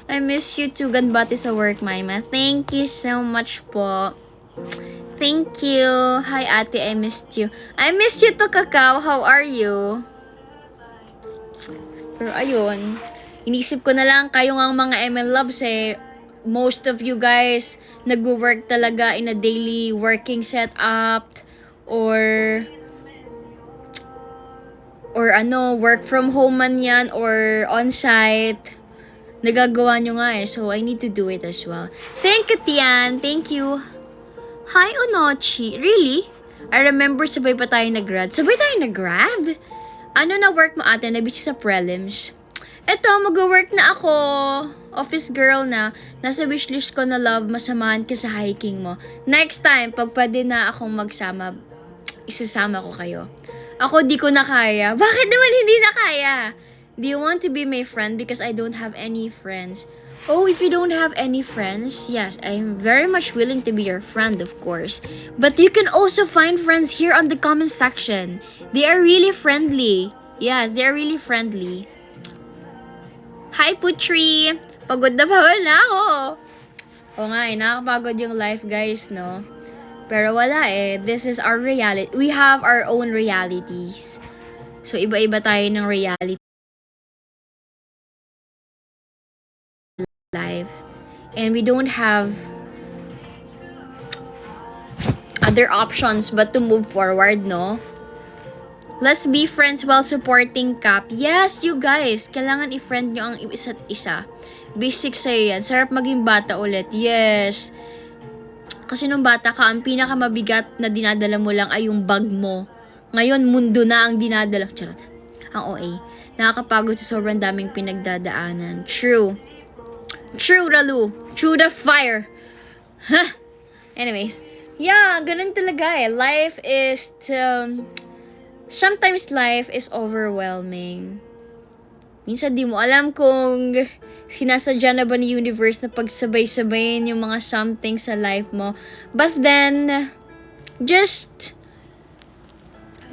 S2: I miss you too. Ganbati sa work, Maima. Thank you so much po. Thank you. Hi, ate. I missed you. I miss you to, Kakao. How are you? Pero ayun, inisip ko na lang kayo nga mga ML Loves eh. Most of you guys nag-work talaga in a daily working setup or work from home man yan or on-site. Nagagawa nyo nga eh. So, I need to do it as well. Thank you, Tian. Thank you. Hi, Onochi. Really? I remember sabay pa tayo nag-grad. Sabay tayo nag-grad? Ano na work mo ate? Nabisi sa prelims. Eto, mag-work na ako. Office girl na. Nasa wishlist ko na love, masamahan ka sa hiking mo. Next time, pag pwede na akong magsama, isasama ko kayo. Ako di ko na kaya. Bakit naman hindi na kaya? Do you want to be my friend? Because I don't have any friends. Oh, if you don't have any friends, yes, I'm very much willing to be your friend, of course. But you can also find friends here on the comment section. They are really friendly. Yes, they are really friendly. Hi, Putri! Pagod na ako. O nga, nakakapagod yung life, guys, no? Pero wala eh. This is our reality. We have our own realities. So, iba-iba tayo ng reality life. And we don't have other options but to move forward, no? Let's be friends while supporting Cap. Yes, you guys. Kailangan i-friend nyo ang isa't isa. Basic sa'yo yan. Sarap maging bata ulit. Yes. Kasi nung bata ka, ang pinakamabigat na dinadala mo lang ay yung bag mo. Ngayon, mundo na ang dinadala. Charot. Ang OA. Nakakapagod sa sobrang daming pinagdadaanan. True. True, Ralu. True the fire. Huh. Anyways. Yeah, ganun talaga eh. Life is... sometimes life is overwhelming. Minsan di mo alam kung sinasadya na ba ni universe na pagsabay-sabayin yung mga something sa life mo. But then, just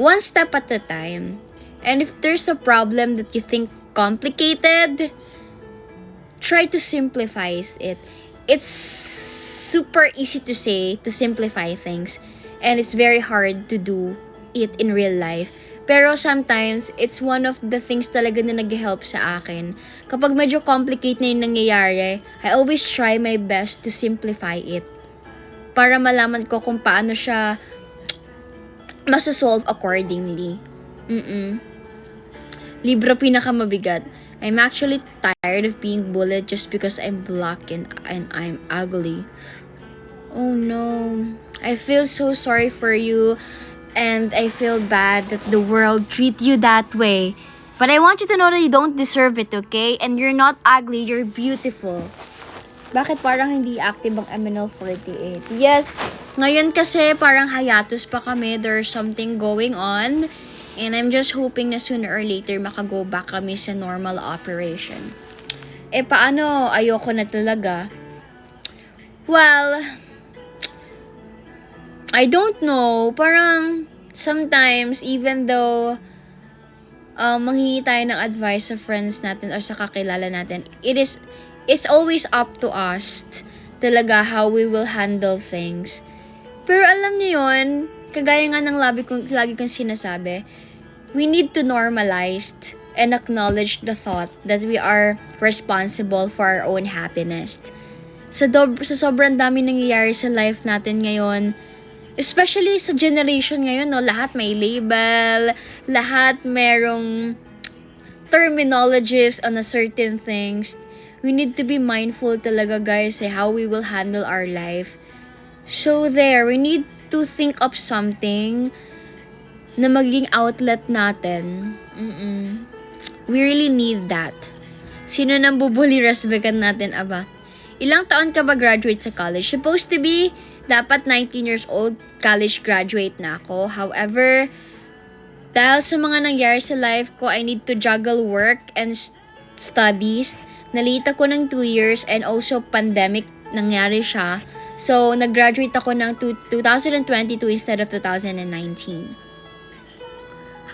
S2: one step at a time. And if there's a problem that you think complicated, try to simplify it. It's super easy to say, to simplify things. And it's very hard to do it in real life. Pero sometimes, it's one of the things talaga na nag-help sa akin. Kapag medyo complicate na yung nangyayari, I always try my best to simplify it. Para malaman ko kung paano siya masasolve accordingly. Libro pinakamabigat. I'm actually tired of being bullied just because I'm black and I'm ugly. Oh no. I feel so sorry for you. And I feel bad that the world treat you that way. But I want you to know that you don't deserve it, okay? And you're not ugly, you're beautiful. Bakit parang hindi active ang MNL48? Yes, ngayon kasi parang hiatus pa kami. There's something going on. And I'm just hoping na sooner or later makago back kami sa normal operation. Eh paano? Ayoko na talaga. Well, I don't know. Parang sometimes, even though manghingi tayo ng advice sa friends natin or sa kakilala natin, it's always up to us talaga how we will handle things. Pero alam niyo yun, kagaya nga ng lagi kong sinasabi, we need to normalize and acknowledge the thought that we are responsible for our own happiness. sa sobrang dami nangyayari sa life natin ngayon, especially sa generation ngayon, no, lahat may label, lahat merong terminologies on a certain things. We need to be mindful talaga, guys, how we will handle our life. So there, we need to think of something na maging outlet natin. We really need that. Sino nang bubuli resbekan natin, aba? Ilang taon ka ba graduate sa college? Supposed to be, dapat 19 years old, college graduate na ako. However, dahil sa mga nangyari sa life ko, I need to juggle work and studies. Nalita ko ng 2 years and also pandemic nangyari siya. So, nag-graduate ako ng 2022 instead of 2019.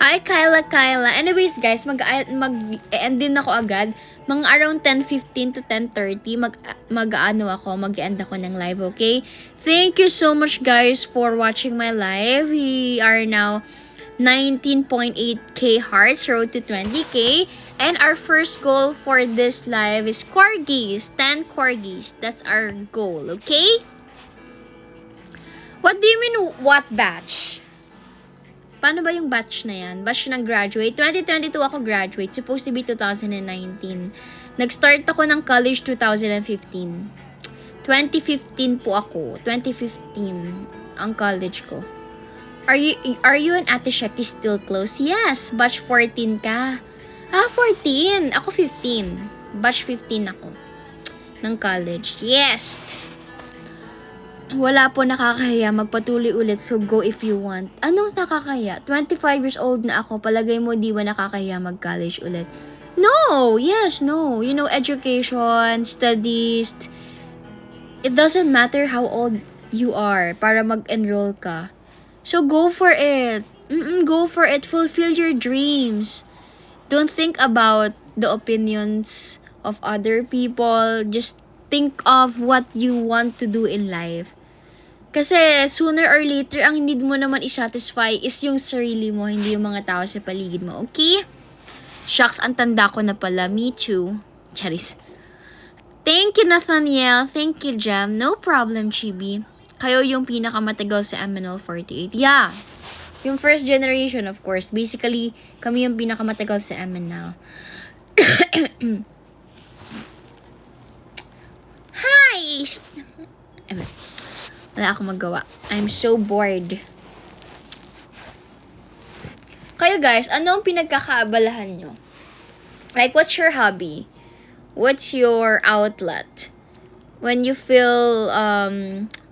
S2: Hi, Kyla. Anyways, guys, mag-end din ako agad. Mga around 10:15 to 10:30, mag-end ako ng live, okay? Thank you so much, guys, for watching my live. We are now 19.8k hearts, road to 20k. And our first goal for this live is corgis. 10 corgis. That's our goal, okay? What do you mean, what batch? Paano ba yung batch na yan? Batch ng graduate? 2022 ako graduate. Supposed to be 2019. Nag-start ako ng college 2015. 2015 po ako. 2015 ang college ko. Are you and Ate Sheki still close? Yes. Batch 14 ka. 14. Ako 15. Batch 15 ako. Ng college. Yes. Wala po nakakahiya. Magpatuloy ulit. So, go if you want. Anong nakakahiya? 25 years old na ako. Palagay mo di ba nakakahiya mag-college ulit? No! Yes, no. You know, education, studies. It doesn't matter how old you are para mag-enroll ka. So, go for it. Go for it. Fulfill your dreams. Don't think about the opinions of other people. Just think of what you want to do in life. Kasi sooner or later, ang need mo naman i-satisfy is yung sarili mo, hindi yung mga tao sa paligid mo. Okay? Shucks, ang tanda ko na pala. Me too. Charis. Thank you, Nathaniel. Thank you, Jam. No problem, Chibi. Kayo yung pinakamatagal sa MNL48. Yeah. Yung first generation, of course. Basically, kami yung pinakamatagal sa MNL. Hi! Wala akong magawa. I'm so bored. Kayo guys, ano ang pinagkakaabalahan nyo? Like, what's your hobby? What's your outlet? When you feel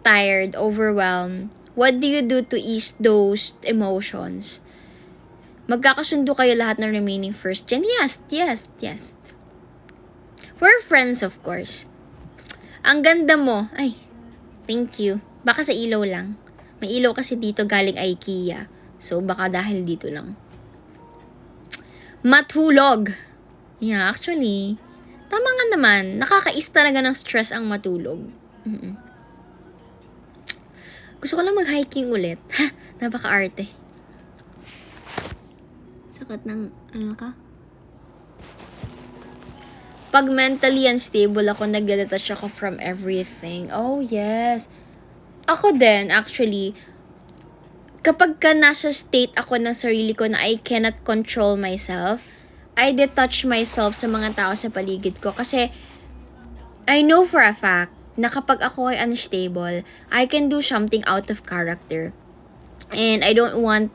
S2: tired, overwhelmed, what do you do to ease those emotions? Magkakasundo kayo lahat ng remaining first gen? Yes. We're friends, of course. Ang ganda mo. Ay, thank you. Baka sa ilaw lang. May ilaw kasi dito galing IKEA. So, baka dahil dito lang. Matulog. Yeah, actually, tama nga naman. Nakakais talaga ng stress ang matulog. Gusto ko lang mag-hiking ulit. Ha, napaka-arte. Sakat ng, ano ka? Pag mentally unstable ako, nag-detach ako from everything. Oh, yes. Ako din, actually, kapag ka nasa state ako ng sarili ko na I cannot control myself, I detach myself sa mga tao sa paligid ko. Kasi, I know for a fact na kapag ako ay unstable, I can do something out of character. And I don't want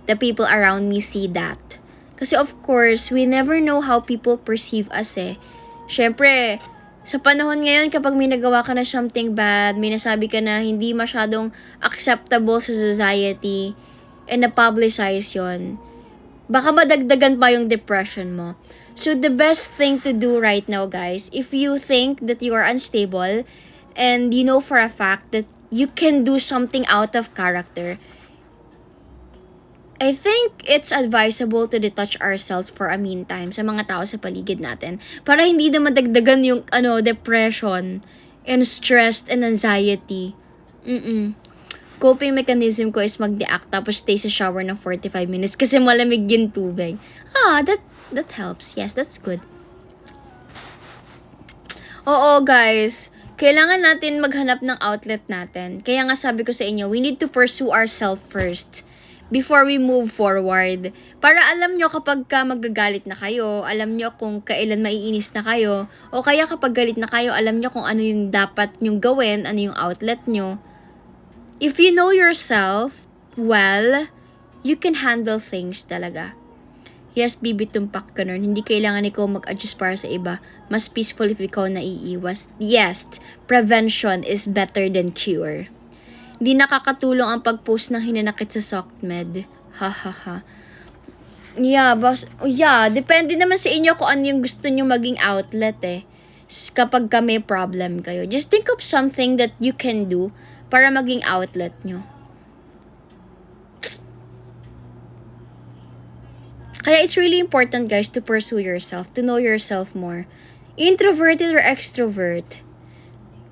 S2: the people around me see that. Kasi of course, we never know how people perceive us eh. Syempre, sa panahon ngayon, kapag may nagawa ka na something bad, may nasabi ka na hindi masyadong acceptable sa society, and na-publicize yun, baka madagdagan pa yung depression mo. So, the best thing to do right now, guys, if you think that you are unstable, and you know for a fact that you can do something out of character, I think it's advisable to detach ourselves for a meantime sa mga tao sa paligid natin para hindi na madagdagan yung depression and stress and anxiety. Coping mechanism ko is mag-deact tapos stay sa shower ng 45 minutes kasi malamig yung tubig. That helps. Yes, that's good. Oo, guys. kailangan natin maghanap ng outlet natin. Kaya nga sabi ko sa inyo, we need to pursue ourselves first before we move forward. Para alam nyo kapag ka magagalit na kayo, alam nyo kung kailan maiinis na kayo, o kaya kapag galit na kayo, alam nyo kung ano yung dapat nyong gawin, ano yung outlet nyo. If you know yourself well, you can handle things talaga. Yes, bibi tumpak ka nun. Hindi kailangan ikaw mag-adjust para sa iba. Mas peaceful if ikaw naiiwas. Yes, prevention is better than cure. Hindi nakakatulong ang pag-post ng hinanakit sa SOCMED. Ha ha ha. Yeah, depende naman sa inyo kung ano yung gusto nyo maging outlet eh. Kapag ka may problem kayo. Just think of something that you can do para maging outlet nyo. Kaya it's really important, guys, to pursue yourself, to know yourself more. Introverted or extrovert?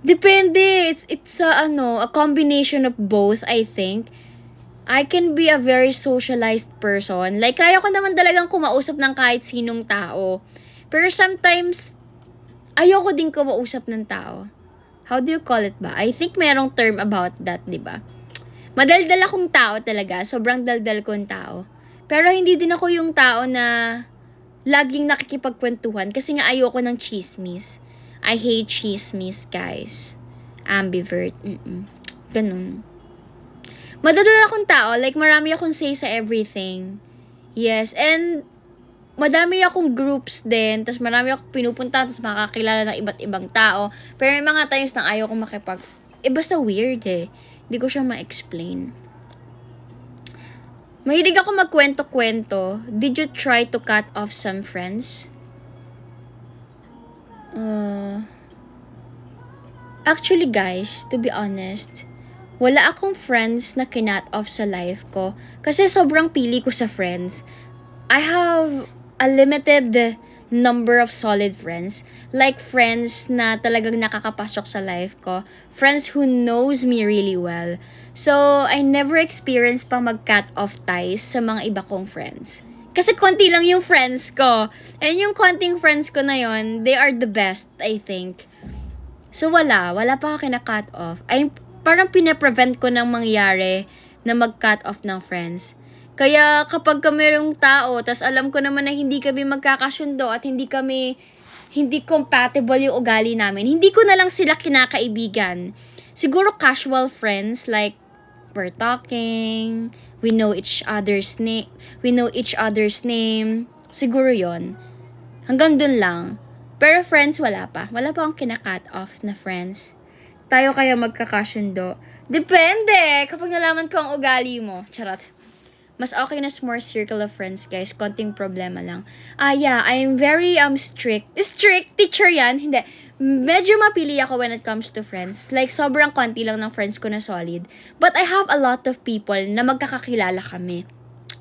S2: Depende. It's a combination of both, I think. I can be a very socialized person. Like, kaya ko naman talagang kumausap ng kahit sinong tao. Pero sometimes, ayoko din kumausap ng tao. How do you call it ba? I think merong term about that, di ba? Madaldal akong tao talaga. Sobrang daldal kong tao. Pero hindi din ako yung tao na laging nakikipagkwentuhan kasi nga ayoko ng chismis. I hate chismis, guys. Ambivert. Ganun. Madadala akong tao. Like, marami akong say sa everything. Yes. And, madami akong groups din. Tapos, marami akong pinupunta. Tapos, makakilala ng iba't ibang tao. Pero, may mga times na ayoko makipag... basta weird eh. Hindi ko siya ma-explain. Mahilig ako magkwento-kwento. Did you try to cut off some friends? Actually, guys, to be honest, wala akong friends na kinat off sa life ko. Kasi sobrang pili ko sa friends. I have a limited number of solid friends. Like friends na talagang nakakapasok sa life ko. Friends who knows me really well. So, I never experienced pang mag-cut off ties sa mga iba kong friends. Kasi konti lang yung friends ko. And yung konting friends ko na yon, they are the best, I think. So, wala pa ako kina-cut off. Ay, parang pinaprevent ko nang mangyari na mag-cut off ng friends. Kaya kapag ka mayroong tao, tas alam ko naman na hindi kami magkakasundo at hindi compatible yung ugali namin, hindi ko na lang sila kinakaibigan. Siguro casual friends, like, we're talking, we know each other's name, siguro yon. Hanggang dun lang. Pero friends, wala pa. Wala pa akong kina-cut off na friends. Tayo kaya magkakasundo. Depende! Kapag nalaman ko ang ugali mo. Charot. Mas okay na small circle of friends, guys. Konting problema lang. Yeah, I'm very strict. Strict? Teacher yan? Hindi. Medyo mapili ako when it comes to friends. Like, sobrang konti lang ng friends ko na solid. But I have a lot of people na magkakakilala kami.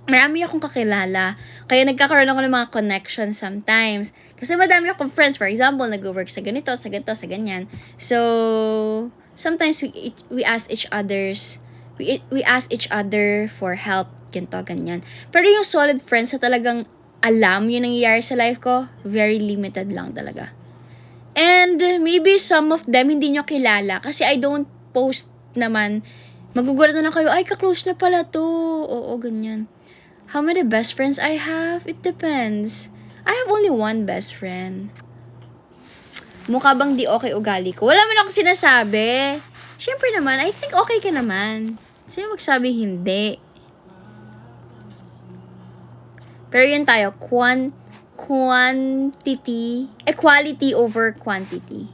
S2: Marami akong kakilala. Kaya nagkakaroon ako ng mga connections sometimes. Kasi madami akong friends. For example, nag-work sa ganito, sa ganyan. So, sometimes we ask each other for help. Ganito, ganyan. Pero yung solid friends na talagang alam yung nangyayari sa life ko, very limited lang talaga. And maybe some of them hindi nyo kilala kasi I don't post naman. Magugulat na lang kayo, ay, ka-close na pala to. Oo, ganyan. How many best friends I have? It depends. I have only one best friend. Mukha bang di okay ugali ko? Wala man ako sinasabi. Siyempre naman, I think okay ka naman. Sino magsabi hindi? Pero yun tayo, equality over quantity.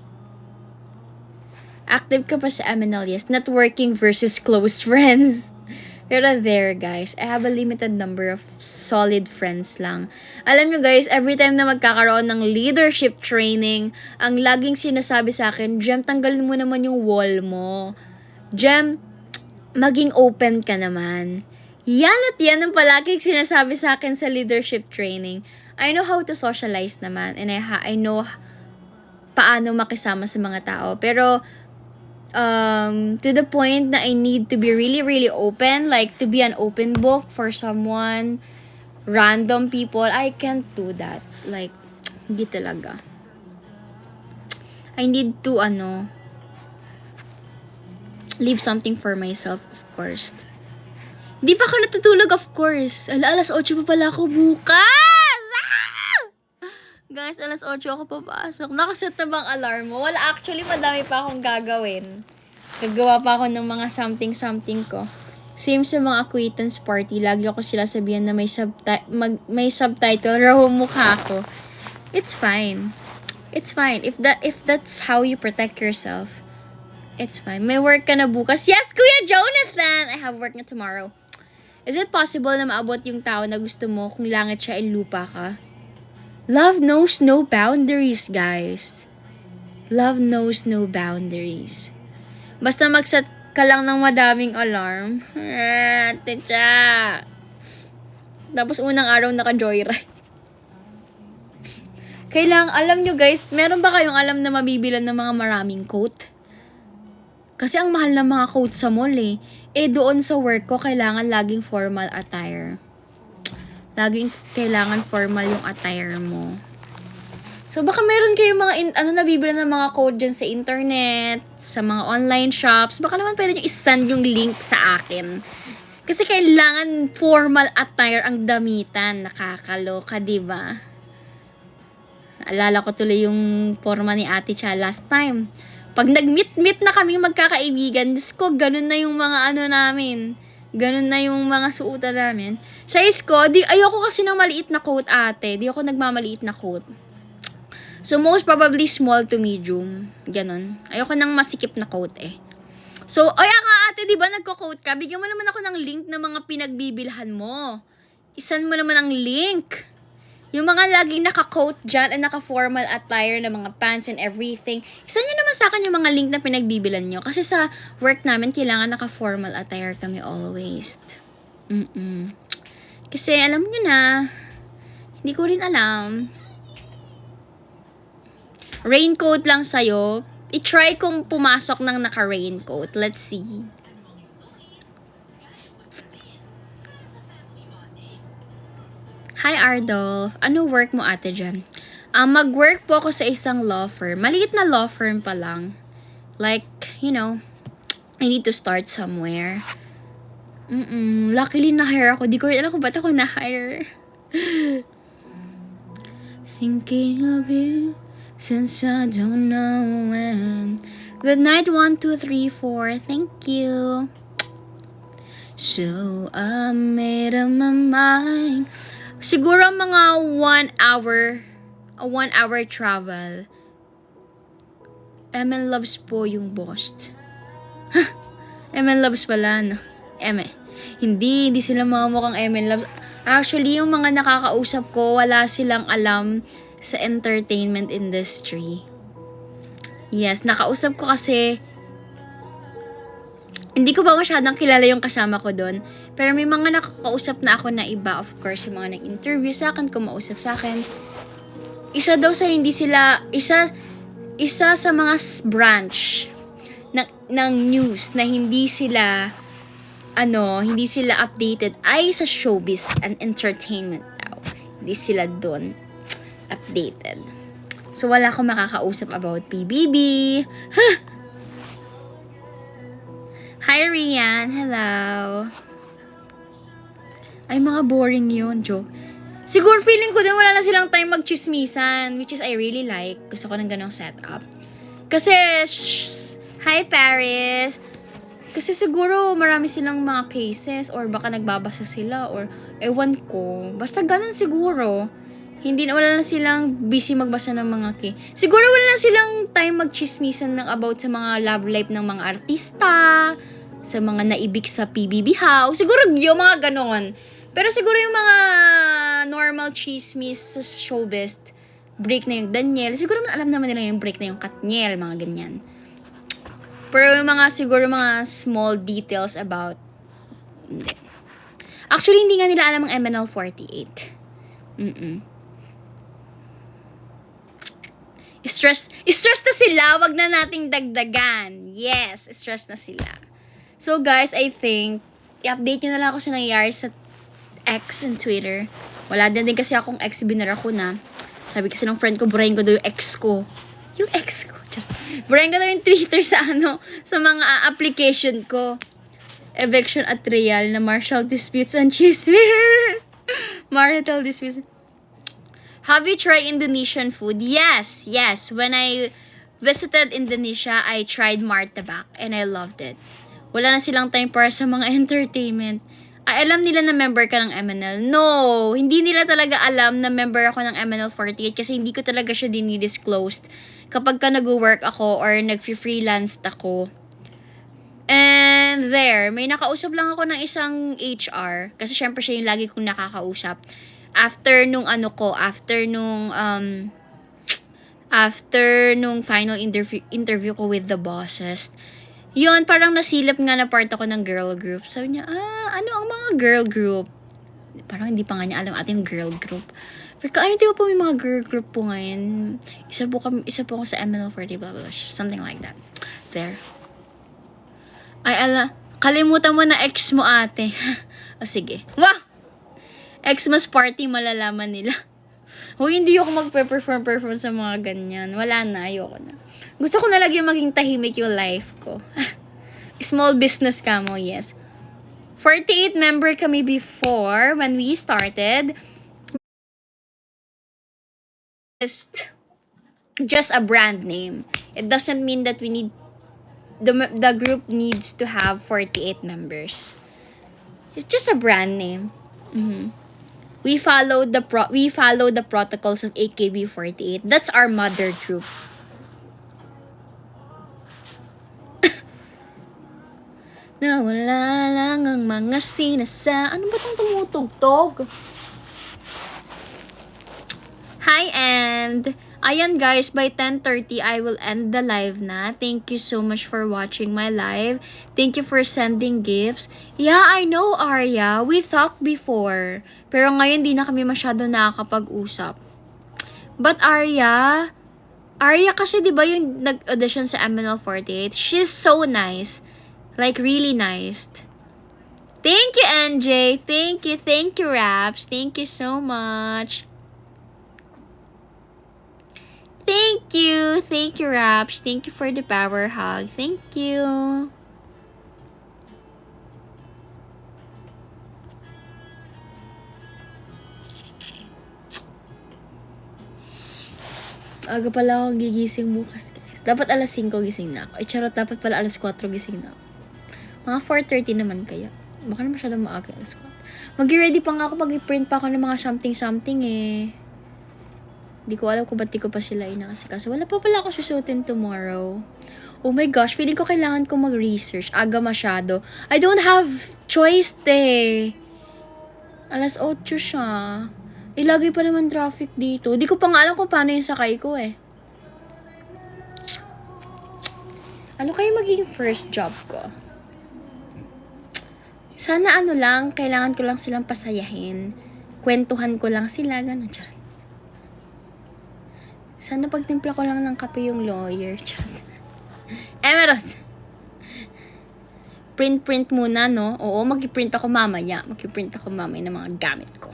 S2: Active ka pa sa MNL, yes. Networking versus close friends. Pero there, guys, I have a limited number of solid friends lang. Alam nyo, guys, every time na magkakaroon ng leadership training, ang laging sinasabi sa akin, Jem, tanggalin mo naman yung wall mo. Jem, maging open ka naman. Yan at yan ang palaging sinasabi sa akin sa leadership training. I know how to socialize naman, and I know paano makisama sa mga tao. Pero, to the point na I need to be really, really open, like to be an open book for someone, random people, I can't do that. Like, hindi talaga. I need to, leave something for myself, of course. Di pa ako natutulog, of course. Alas 8 pa pala ako bukas! Ah! Guys, alas 8 ako papasok. Nakaset na bang alarm mo? Wala, actually, madami pa akong gagawin. Gagawa pa ako ng mga something-something ko. Same sa mga acquaintance party. Lagi ako sila sabihan na may subtitle, raw mukha ko. It's fine. It's fine. If that's how you protect yourself, it's fine. May work ka na bukas. Yes, Kuya Jonathan! I have work na tomorrow. Is it possible na maabot yung tao na gusto mo kung langit siya and lupa ka? Love knows no boundaries, guys. Love knows no boundaries. Basta mag-set ka lang ng madaming alarm. Techa. Tapos unang araw naka-joyride. Kailangan, alam nyo guys, meron ba kayong alam na mabibilan ng mga maraming coat? Kasi ang mahal ng mga coat sa mall eh. Doon sa work ko, kailangan laging formal attire. Laging kailangan formal yung attire mo. So, baka meron kayong mga, nabibili ng mga code dyan sa internet, sa mga online shops. Baka naman pwede nyo i-send yung link sa akin. Kasi kailangan formal attire ang damitan. Nakakaloka, diba? Naalala ko tuloy yung forma ni Ate Cha last time. Pag nag-meet na kami magkakaibigan, Diyos ko, ganun na yung mga namin. Ganun na yung mga suotan namin. Size ko, ayoko kasi ng maliit na coat, ate. Di ako nagmamaliit na coat. So, most probably small to medium. Ganon. Ayoko ng masikip na coat eh. So, nga ate, di ba nagko-coat ka? Bigyan mo naman ako ng link ng mga pinagbibilhan mo. Isan mo naman ang link. Yung mga laging naka-coat dyan at naka-formal attire na mga pants and everything. Isan nyo naman sa akin yung mga link na pinagbibilan nyo. Kasi sa work namin, kailangan naka-formal attire kami always. Kasi alam nyo na, hindi ko rin alam. Raincoat lang sa'yo. I-try kong pumasok ng naka-raincoat. Let's see. Hi, Ardolph. Ano work mo, ate dyan? Mag-work po ako sa isang law firm. Maliit na law firm pa lang. Like, you know, I need to start somewhere. Luckily, na-hire ako. Di ko rin alam kung ba't ako na-hire. Thinking of you since I don't know when. Good night, 1, 2, 3, 4. Thank you. So, I made up my mind. Siguro mga 1 hour travel. ML Loves po yung boss. ML Loves pala, no? Hindi sila mga mukhang ML Loves. Actually, yung mga nakakausap ko, wala silang alam sa entertainment industry. Yes, nakausap ko kasi hindi ko pa masyadong kilala yung kasama ko doon. Pero may mga nakakausap na ako na iba. Of course, yung mga nag-interview sa akin, kumausap sa akin. Isa daw sa hindi sila, isa sa mga branch ng news na hindi sila updated ay sa showbiz and entertainment daw. Hindi sila doon updated. So, wala akong makakausap about PBB. Hi, Rian. Hello. Ay, mga boring yun. Joke. Siguro feeling ko din wala na silang time mag-chismisan, which is I really like. Gusto ko ng ganong setup. Kasi, hi, Paris. Kasi siguro marami silang mga cases or baka nagbabasa sila or ewan ko. Basta ganun siguro. Wala na silang busy magbasa ng mga siguro wala na silang time mag-chismisan about sa mga love life ng mga artista, sa mga naibig sa PBB house. Siguro yung mga ganon. Pero siguro yung mga normal chismis sa showbiz, break na yung Daniel. Siguro alam naman nila yung break na yung Katniel, mga ganyan. Pero yung siguro mga small details about, hindi. Actually, hindi nga nila alam ang MNL48. Stress na sila, wag na nating dagdagan. Yes, stress na sila. So guys, I think i-update nyo na lang ako sa nangyayari sa X and Twitter. Wala din kasi akong X, binara ko na. Sabi kasi ng friend ko, burahin ko daw yung ex ko. Yung ex ko. Burahin ko na yung Twitter sa sa mga application ko. Eviction at Real na marital disputes and chismis. Marital disputes. Have you tried Indonesian food? Yes. When I visited Indonesia, I tried martabak and I loved it. Wala na silang time para sa mga entertainment. Ay, alam nila na member ka ng MNL? No! Hindi nila talaga alam na member ako ng MNL48 kasi hindi ko talaga siya dinidisclosed kapag ka nag-work ako or nag-freelance ako. And there, may nakausap lang ako ng isang HR kasi syempre siya yung lagi kong nakakausap. After nung final interview ko with the bosses, yun, parang nasilip nga na part ako ng girl group. Sabi niya, ano ang mga girl group? Parang hindi pa nga niya alam ating girl group. Pero di ba po may mga girl group po ngayon? Isa po ako sa MNL40, blah, blah, blah, something like that. There. Ay, kalimutan mo na ex mo, ate. O, sige. Wow! Xmas party, malalaman nila. Hindi ako magpe-perform sa mga ganyan. Wala na, ayoko na. Gusto ko na lagi maging tahimik yung life ko. Small business ka mo, yes. 48 member kami before when we started. Just a brand name. It doesn't mean that we need the group needs to have 48 members. It's just a brand name. We follow the protocols of AKB48. That's our mother group. Nawala lang ang mga ano ba itong tumutugtog? Hi, and ayan guys, by 10:30 I will end the live na. Thank you so much for watching my live. Thank you for sending gifts. Yeah, I know, Arya. We talked before. Pero ngayon di na kami masyado nakakapag-usap. But Arya kasi di ba yung nag-audition sa MNL48? She's so nice. Like, really nice. Thank you, NJ. Thank you, Raps. Thank you so much. Thank you, Raps. Thank you for the power hug. Thank you. Aga pala ako gigising bukas, guys. Dapat alas 5 gising na ako. Ay, charot, dapat pala alas 4 gising na ako. Mga 4:30 naman kaya. Baka na masyadong maaga alas 4. Mag-ready pa nga ako, mag-print pa ako ng mga something eh. Di ko alam kung ba't di ko pa sila inakasikaso. Wala pa pala ako susutin tomorrow. Oh my gosh, feeling ko kailangan ko mag-research. Aga masyado. I don't have choice, Alas 8 siya. Lagi pa naman traffic dito. Di ko pa nga alam kung paano yung sakay ko Ano kayo maging first job ko? Sana lang, kailangan ko lang silang pasayahin. Kwentuhan ko lang sila, gano'n. Sana pagtimpla ko lang ng kape yung lawyer. Emerald! Print muna, no? Oo, mag-print ako mamaya. Ng mga gamit ko.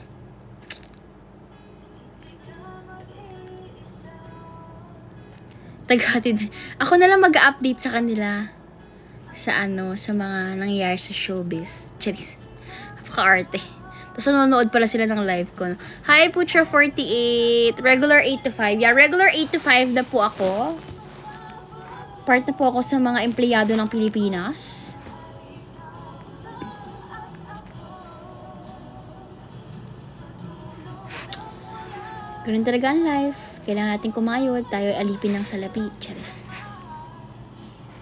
S2: Tagahatid. Ako na lang mag-update sa kanila. Sa mga nangyayari sa showbiz. Charis. Napaka-arte. Tapos nanonood pala sila ng live ko. Hi, Putra48. Regular 8 to 5. Yeah, regular 8 to 5 na po ako. Part na po ako sa mga empleyado ng Pilipinas. Ganun talaga ang life. Kailangan natin kumayod. Tayo ay alipin ng salapi. Charis.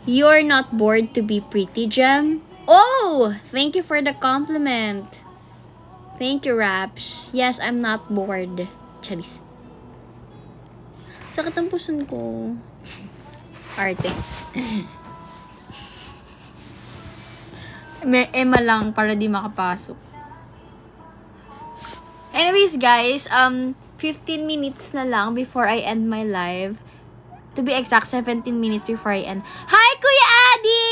S2: You're not bored to be pretty, Gem? Oh! Thank you for the compliment. Thank you, Raps. Yes, I'm not bored. Charis. Sakit ang puson ko. Arte. May Emma lang para di makapasok. Anyways, guys, 15 minutes na lang before I end my live. To be exact, 17 minutes before I end. Hi, Kuya Adi!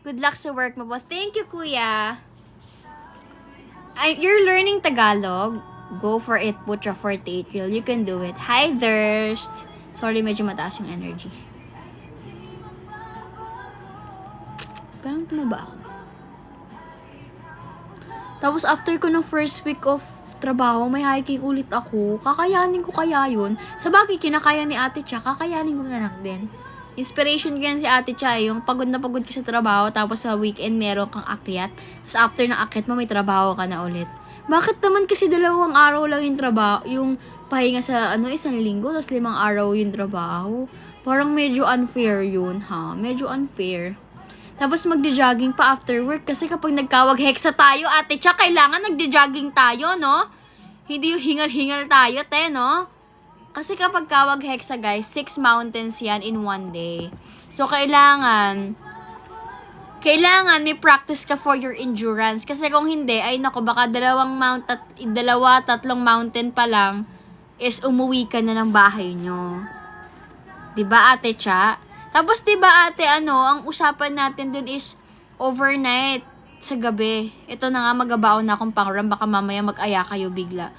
S2: Good luck sa work mo po. Thank you, Kuya. You're learning Tagalog? Go for it, Putra48 Real. You can do it. Hi, Thirst. Sorry, medyo mataas yung energy. Kailan tumaba ako? Tapos after ko ng first week of trabaho, may hiking ulit ako. Kakayanin ko kaya yun? Sabagay, kinakaya ni Ate Cha, kakayanin ko na lang din. Inspiration ko yan si Ate Cha, yung pagod na pagod ka sa trabaho, tapos sa weekend meron kang akyat. Tapos after ng akyat mo, may trabaho ka na ulit. Bakit naman kasi 2 araw lang yung trabaho, yung pahinga sa 1 linggo, tapos 5 araw yung trabaho? Parang medyo unfair yun, ha? Medyo unfair. Tapos magja-jogging pa after work kasi kapag nagkawag hexa tayo, Ate Cha, kailangan nagja-jogging tayo, no? Hindi yung hingal-hingal tayo, no? Kasi kapag kawag hexa, guys, 6 mountains yan in 1 day. So, kailangan may practice ka for your endurance. Kasi kung hindi, ay nako, baka 2, 3 mountain pa lang is umuwi ka na ng bahay nyo. Diba, Ate Cha? Tapos, diba, ate, ang usapan natin dun is overnight sa gabi. Ito na nga, magabaon na akong pangram. Baka mamaya mag-aya kayo bigla.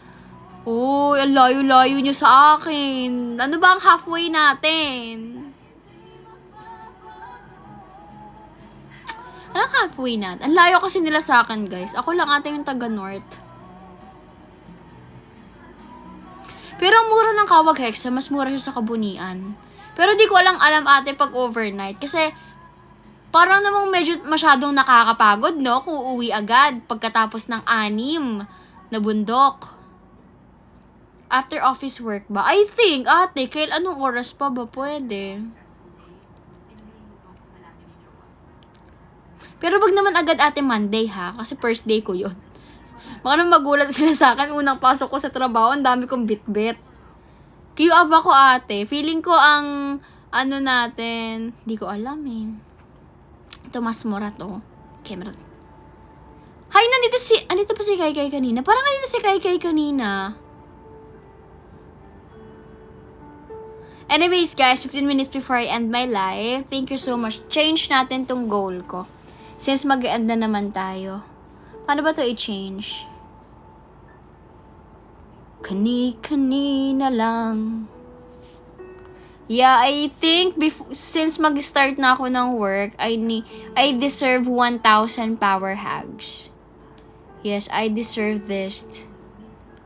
S2: Oh, ang layo-layo nyo sa akin. Ano ba ang halfway natin? Anong halfway natin? Ang layo kasi nila sa akin, guys. Ako lang ata yung taga-north. Pero ang mura ng Kawag Hexa, mas mura siya sa Kabunian. Pero di ko alam ate pag overnight. Kasi parang namang medyo masyadong nakakapagod, no? Kung uuwi agad pagkatapos ng 6 na bundok. After office work ba? I think, ate, anong oras pa ba pwede? Pero wag naman agad ate Monday, ha? Kasi first day ko yun. Baka naman magulat sila sa akin. Unang pasok ko sa trabaho, ang dami kong bit-bit. Q-up ako, ate. Feeling ko ang natin, di ko alam eh. Ito mas mura to. Camera. Hi, andito pa si Kai kanina. Parang nandito si Kai kanina. Anyways, guys, 15 minutes before I end my life, thank you so much. Change natin tong goal ko. Since mag-end na naman tayo. Paano ba to i-change? Kani-kanina lang. Yeah, I think since mag-start na ako ng work, I deserve 1,000 power hugs. Yes, I deserve this.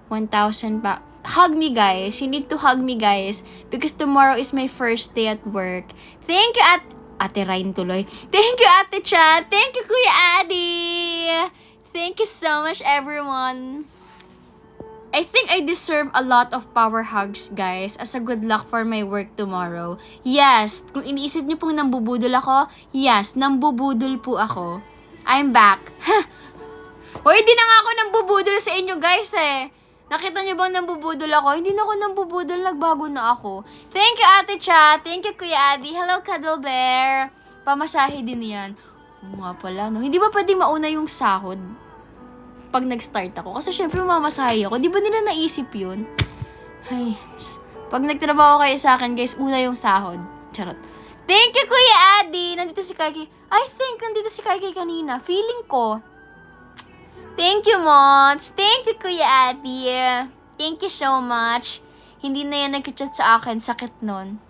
S2: 1,000 hug me, guys. You need to hug me, guys. Because tomorrow is my first day at work. Thank you, Ate Ryan tuloy. Thank you, Ate Cha. Thank you, Kuya Adi. Thank you so much, everyone. I think I deserve a lot of power hugs, guys, as a good luck for my work tomorrow. Yes, kung iniisip niyo pong nambubudol ako, yes, nambubudol po ako. I'm back. Hoy, di na nga ako nambubudol sa inyo, guys, eh. Nakita niyo bang nambubudol ako? Hindi na ako nambubudol, nagbago na ako. Thank you, Ate Cha. Thank you, Kuya Adi. Hello, Cuddle Bear. Pamasahe din yan. Oo nga pala, no? Hindi ba pwede mauna yung sahod pag nag-start ako? Kasi syempre mamasahe ako. Di ba nila naisip yun? Ay, pag nagtrabaho kayo sa akin, guys, una yung sahod. Charot. Thank you, Kuya Adi. Nandito si Kai. I think nandito si Kai kanina. Feeling ko. Thank you, Mons. Thank you, Kuya Adi. Thank you so much. Hindi na yan nag-chat sa akin. Sakit nun.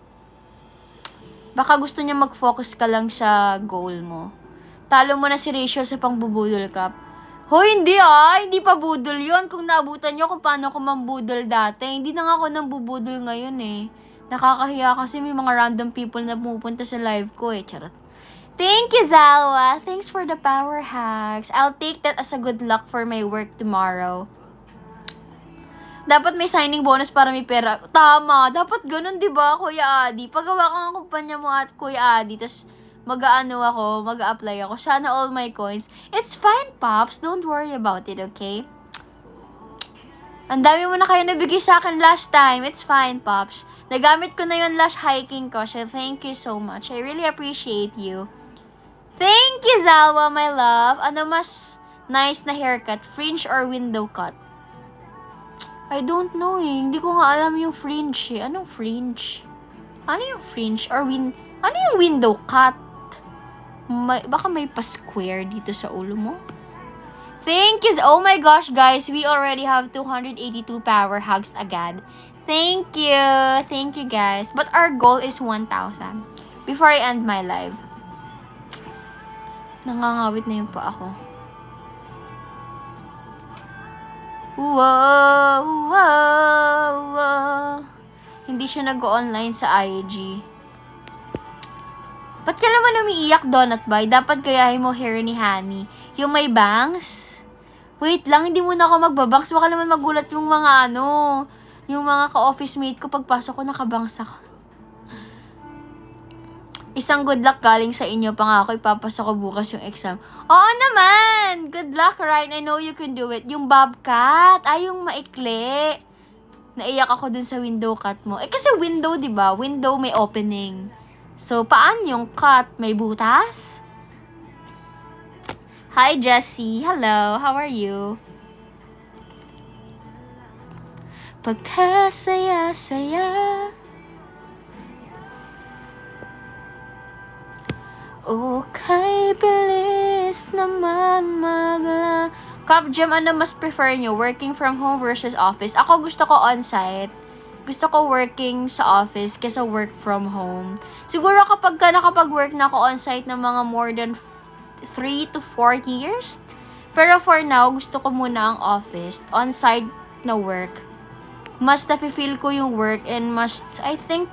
S2: Baka gusto niya mag-focus ka lang sa goal mo. Talo mo na si Rachel sa pangbubudol cup. Hoy, hindi Hindi pa budol yun. Kung naabutan nyo kung paano ako mambudol dati. Hindi na nga ako nambubudol ngayon eh. Nakakahiya kasi may mga random people na pumupunta sa live ko eh. Charot. Thank you, Zalwa. Thanks for the power hacks. I'll take that as a good luck for my work tomorrow. Dapat may signing bonus para may pera. Tama. Dapat ganun, diba, Kuya Adi? Pagawa ka ng kumpanya mo at Kuya Adi. Tapos mag-a-apply ako. Sana all my coins. It's fine, Pops. Don't worry about it, okay? Ang dami mo na kayo nabigay sa akin last time. It's fine, Pops. Nagamit ko na yun last hiking ko. So, thank you so much. I really appreciate you. Thank you, Zalwa, my love. Ano mas nice na haircut? Fringe or window cut? I don't know eh. Hindi ko nga alam yung fringe eh. Anong fringe? Ano yung fringe? Or ano yung window cut? Baka may pa-square dito sa ulo mo. Thank you. Oh my gosh, guys. We already have 282 power hugs agad. Thank you. Thank you, guys. But our goal is 1,000 before I end my live. Nangangawit na yung pa ako. Wow, wow, wow. Hindi siya nag-online sa IG. Ba't ka naman umiiyak, Donut Boy? Dapat gayahin mo hair ni Honey. Yung may bangs? Wait lang, hindi muna ako magbabangs. Baka naman magulat yung mga yung mga ka-office mate ko pagpasok ko nakabangs ako. Isang good luck galing sa inyo pa nga ako. Ipapasa ko bukas yung exam. Oo naman! Good luck, Ryan. I know you can do it. Yung bobcat. Ay, yung maikli. Naiyak ako dun sa window cut mo. Eh, kasi window, di ba? Window may opening. So, paan yung cut? May butas? Hi, Jessie. Hello. How are you? Pagkasaya-saya. Okay, bilis naman magla. Cup Jam, ano mas prefer nyo? Working from home versus office? Ako gusto ko on-site. Gusto ko working sa office kaysa work from home. Siguro kapag nakapag-work na ako on-site ng mga more than 3 to 4 years. Pero for now, gusto ko muna ang office. On-site na work. Mas nafe-feel ko yung work and mas, I think,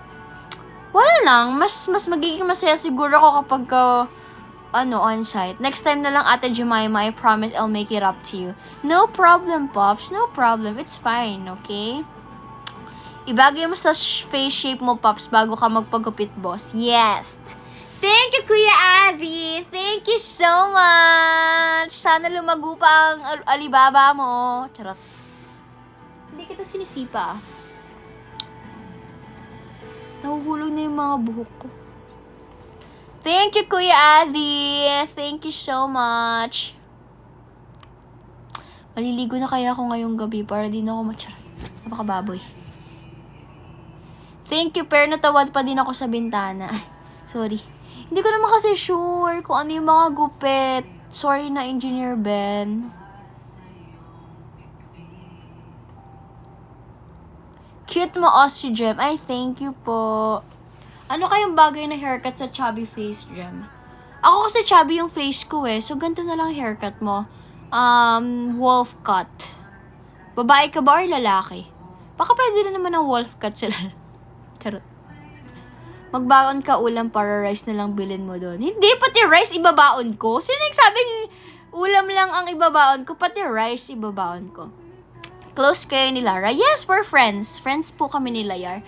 S2: wala lang. Mas magiging masaya siguro ako kapag on-site. Next time na lang, Ate Jemima, I promise I'll make it up to you. No problem, Pops. No problem. It's fine, okay? Ibagay mo sa face shape mo, Pops, bago ka magpagupit, boss. Yes! Thank you, Kuya Abby! Thank you so much! Sana lumago pa ang Alibaba mo. Charot. Hindi kita sinisipa. Nahuhulog na yung mga buhok ko. Thank you, Kuya Abby! Thank you so much! Maliligo na kaya ako ngayong gabi para di na ako macharot. Napakababoy. Thank you, pero natawad pa din ako sa bintana. Ay, sorry. Hindi ko naman kasi sure kung ano yung mga gupit. Sorry na, Engineer Ben. Cute mo, Aussie Gem. Ay, thank you po. Ano kayong bagay na haircut sa chubby face, Gem? Ako kasi chubby yung face ko eh. So, ganito na lang haircut mo. Wolf cut. Babae ka ba or lalaki? Baka pwede na naman ng wolf cut sila. Charot. Magbaon ka ulam para rice na lang bilhin mo doon. Hindi, pati rice ibabaon ko. Sino nagsabing ulam lang ang ibabaon ko? Pati rice ibabaon ko. Close kayo ni Lara? Yes, we're friends. Friends po kami ni Layar.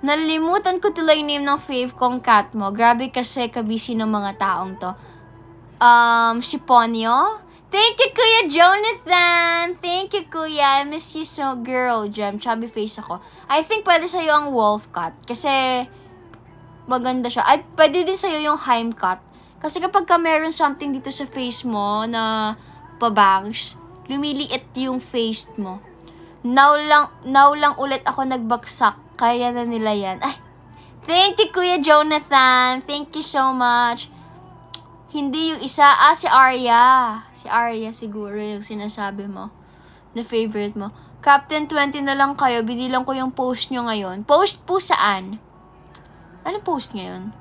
S2: Nalimutan ko tuloy name ng fave kong cat mo. Grabe kasi kabisi ng mga taong to. Si Ponyo? Thank you, Kuya Jonathan! Thank you, Kuya. I miss you so, girl, Gem. Chubby face ako. I think pwede sa'yo ang wolf cut. Kasi maganda siya. Ay, pwede din sa'yo yung Heim cut. Kasi kapag ka meron something dito sa face mo na pabangs, lumiliit yung face mo. Now lang ulit ako nagbagsak. Kaya na nila yan. Ay, thank you, Kuya Jonathan. Thank you so much. Hindi yung isa. Si Arya. Si Arya siguro yung sinasabi mo. Na favorite mo. Captain 20 na lang kayo. Binilang ko yung post nyo ngayon. Post po saan? Ano post ngayon?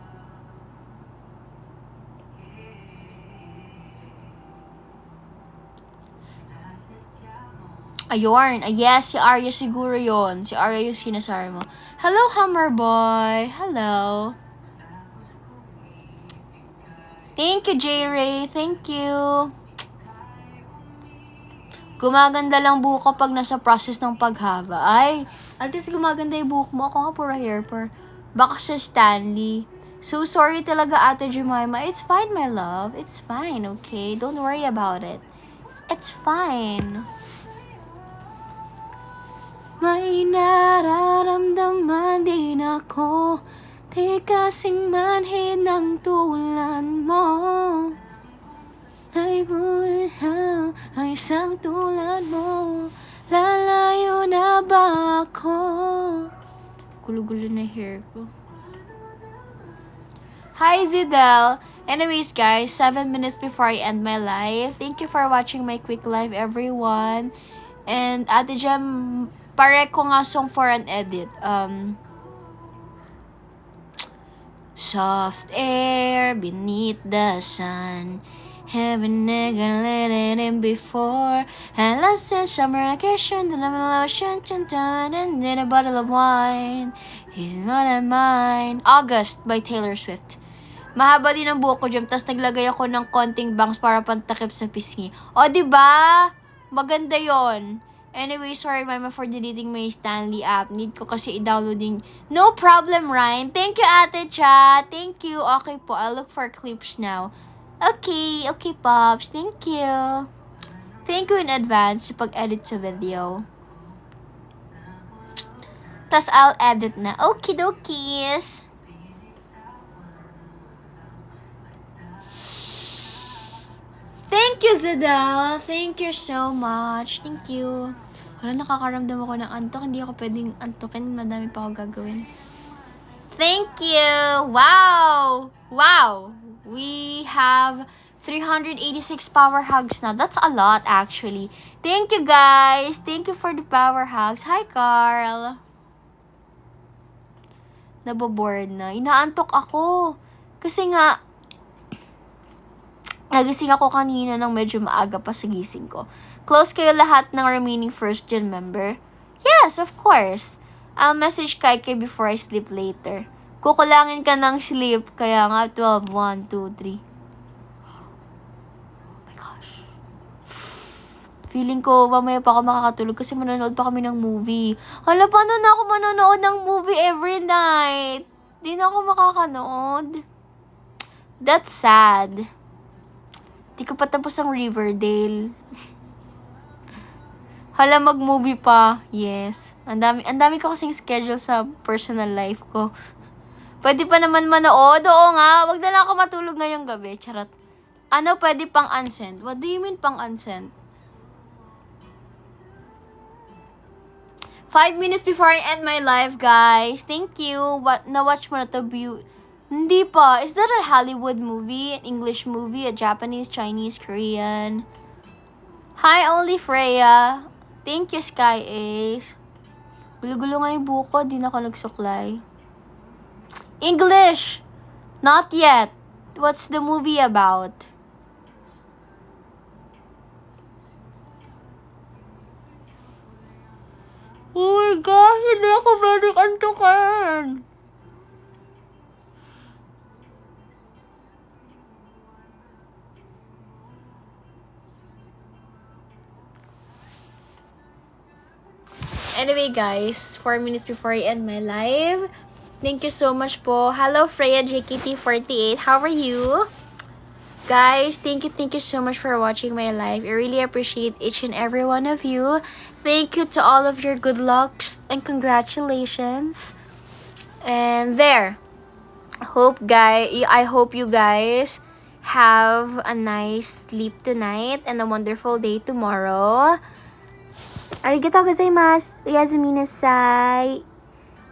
S2: Ayun. Yes, si Arya siguro yon. Si Arya yung sinasabi mo. Hello, Hammer Boy. Hello. Thank you, J-Ray. Thank you. Gumaganda lang buhok ko pag nasa process ng paghaba. Ay, at least gumaganda yung buhok mo. Ako nga pura hair per. Baka sa Stanley. So sorry talaga, Ate Jemima. It's fine, my love. It's fine, okay? Don't worry about it. It's fine. May nararamdaman din ako. Di kasing manhin ng tulad mo. Ay buhay ang isang tulad mo. Lalayo na ba ako? Gulo-gulo na hair ko. Hi, Zidel! Anyways, guys, 7 minutes before I end my live. Thank you for watching my quick live, everyone. And Ate Jem, pare ko nga song for an edit. Soft air beneath the sun. Haven't nigga let it in before. And last in summer vacation, the lemon lotion, and then a bottle of wine. He's not at mine. August by Taylor Swift. Mahaba din ang buhok ko dyan, tapos naglagay ako ng konting bangs para pantakip sa pisngi. O, diba? Maganda yon. Anyway, sorry mama for deleting my Stanley app. Need ko kasi i-downloading. No problem, Ryan. Thank you, Ate Cha. Thank you. Okay po, I'll look for clips now. Okay, Pops. Thank you. Thank you in advance sa pag-edit sa video. Tas I'll edit na. Okay, dokies. Thank you, Zadal. Thank you so much. Thank you. Wala, nakakaramdam ako ng antok. Hindi ako pwedeng antokin. Madami pa ako gagawin. Thank you. Wow. Wow. We have 386 power hugs now. That's a lot, actually. Thank you, guys. Thank you for the power hugs. Hi, Carl. Nabobored na. Inaantok ako. Kasi nga, nagising ako kanina ng medyo maaga pa sa gising ko. Close kayo lahat ng remaining first gen member? Yes, of course. I'll message Kai before I sleep later. Kukulangin ka ng sleep, kaya nga 12, 1, 2, 3. Oh my gosh. Feeling ko, mamaya pa ako makakatulog kasi manonood pa kami ng movie. Hala, paano na ako manonood ng movie every night? Di na ako makakanood. That's sad. Di ko pa tapos ang Riverdale. Hala, mag-movie pa. Yes. Ang dami ko kasing schedule sa personal life ko. Pwede pa naman manood. Oo nga. Wag na lang ako matulog ngayong gabi. Charot. Ano pwede pang unsend? What do you mean pang unsend? 5 minutes before I end my live, guys. Thank you. Na-watch mo na to view. Hindi pa. Is that a Hollywood movie? An English movie? A Japanese, Chinese, Korean? Hi, only Freya. Thank you, Sky Ace. Gulo-gulo nga yung buko. Di na ako nagsuklay. English! Not yet. What's the movie about? Oh my gosh, hindi ako pwedeng antukan. Anyway guys, 4 minutes before I end my live. Thank you so much po. Hello Freya JKT48. How are you? Guys, thank you so much for watching my live. I really appreciate each and every one of you. Thank you to all of your good lucks and congratulations. And there. I hope you guys have a nice sleep tonight and a wonderful day tomorrow. Arigatou gozaimasu. Oyasuminasai.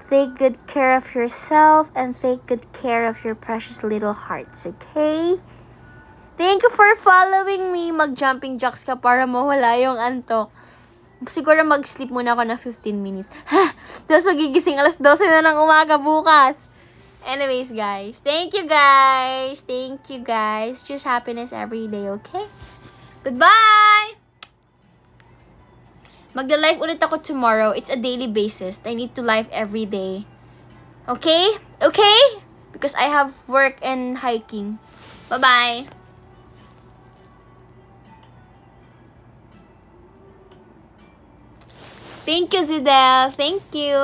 S2: Take good care of yourself and take good care of your precious little hearts, okay? Thank you for following me. Mag-jumping jacks ka para mawala yung antok. Siguro mag-sleep muna ako ng 15 minutes. Tapos magigising alas 12 na ng umaga bukas. Anyways, guys. Thank you, guys. Thank you, guys. Choose happiness every day, okay? Goodbye! Magda-live ulit ako tomorrow. It's a daily basis. I need to live every day. Okay? Okay? Because I have work and hiking. Bye-bye. Thank you, Zidel. Thank you.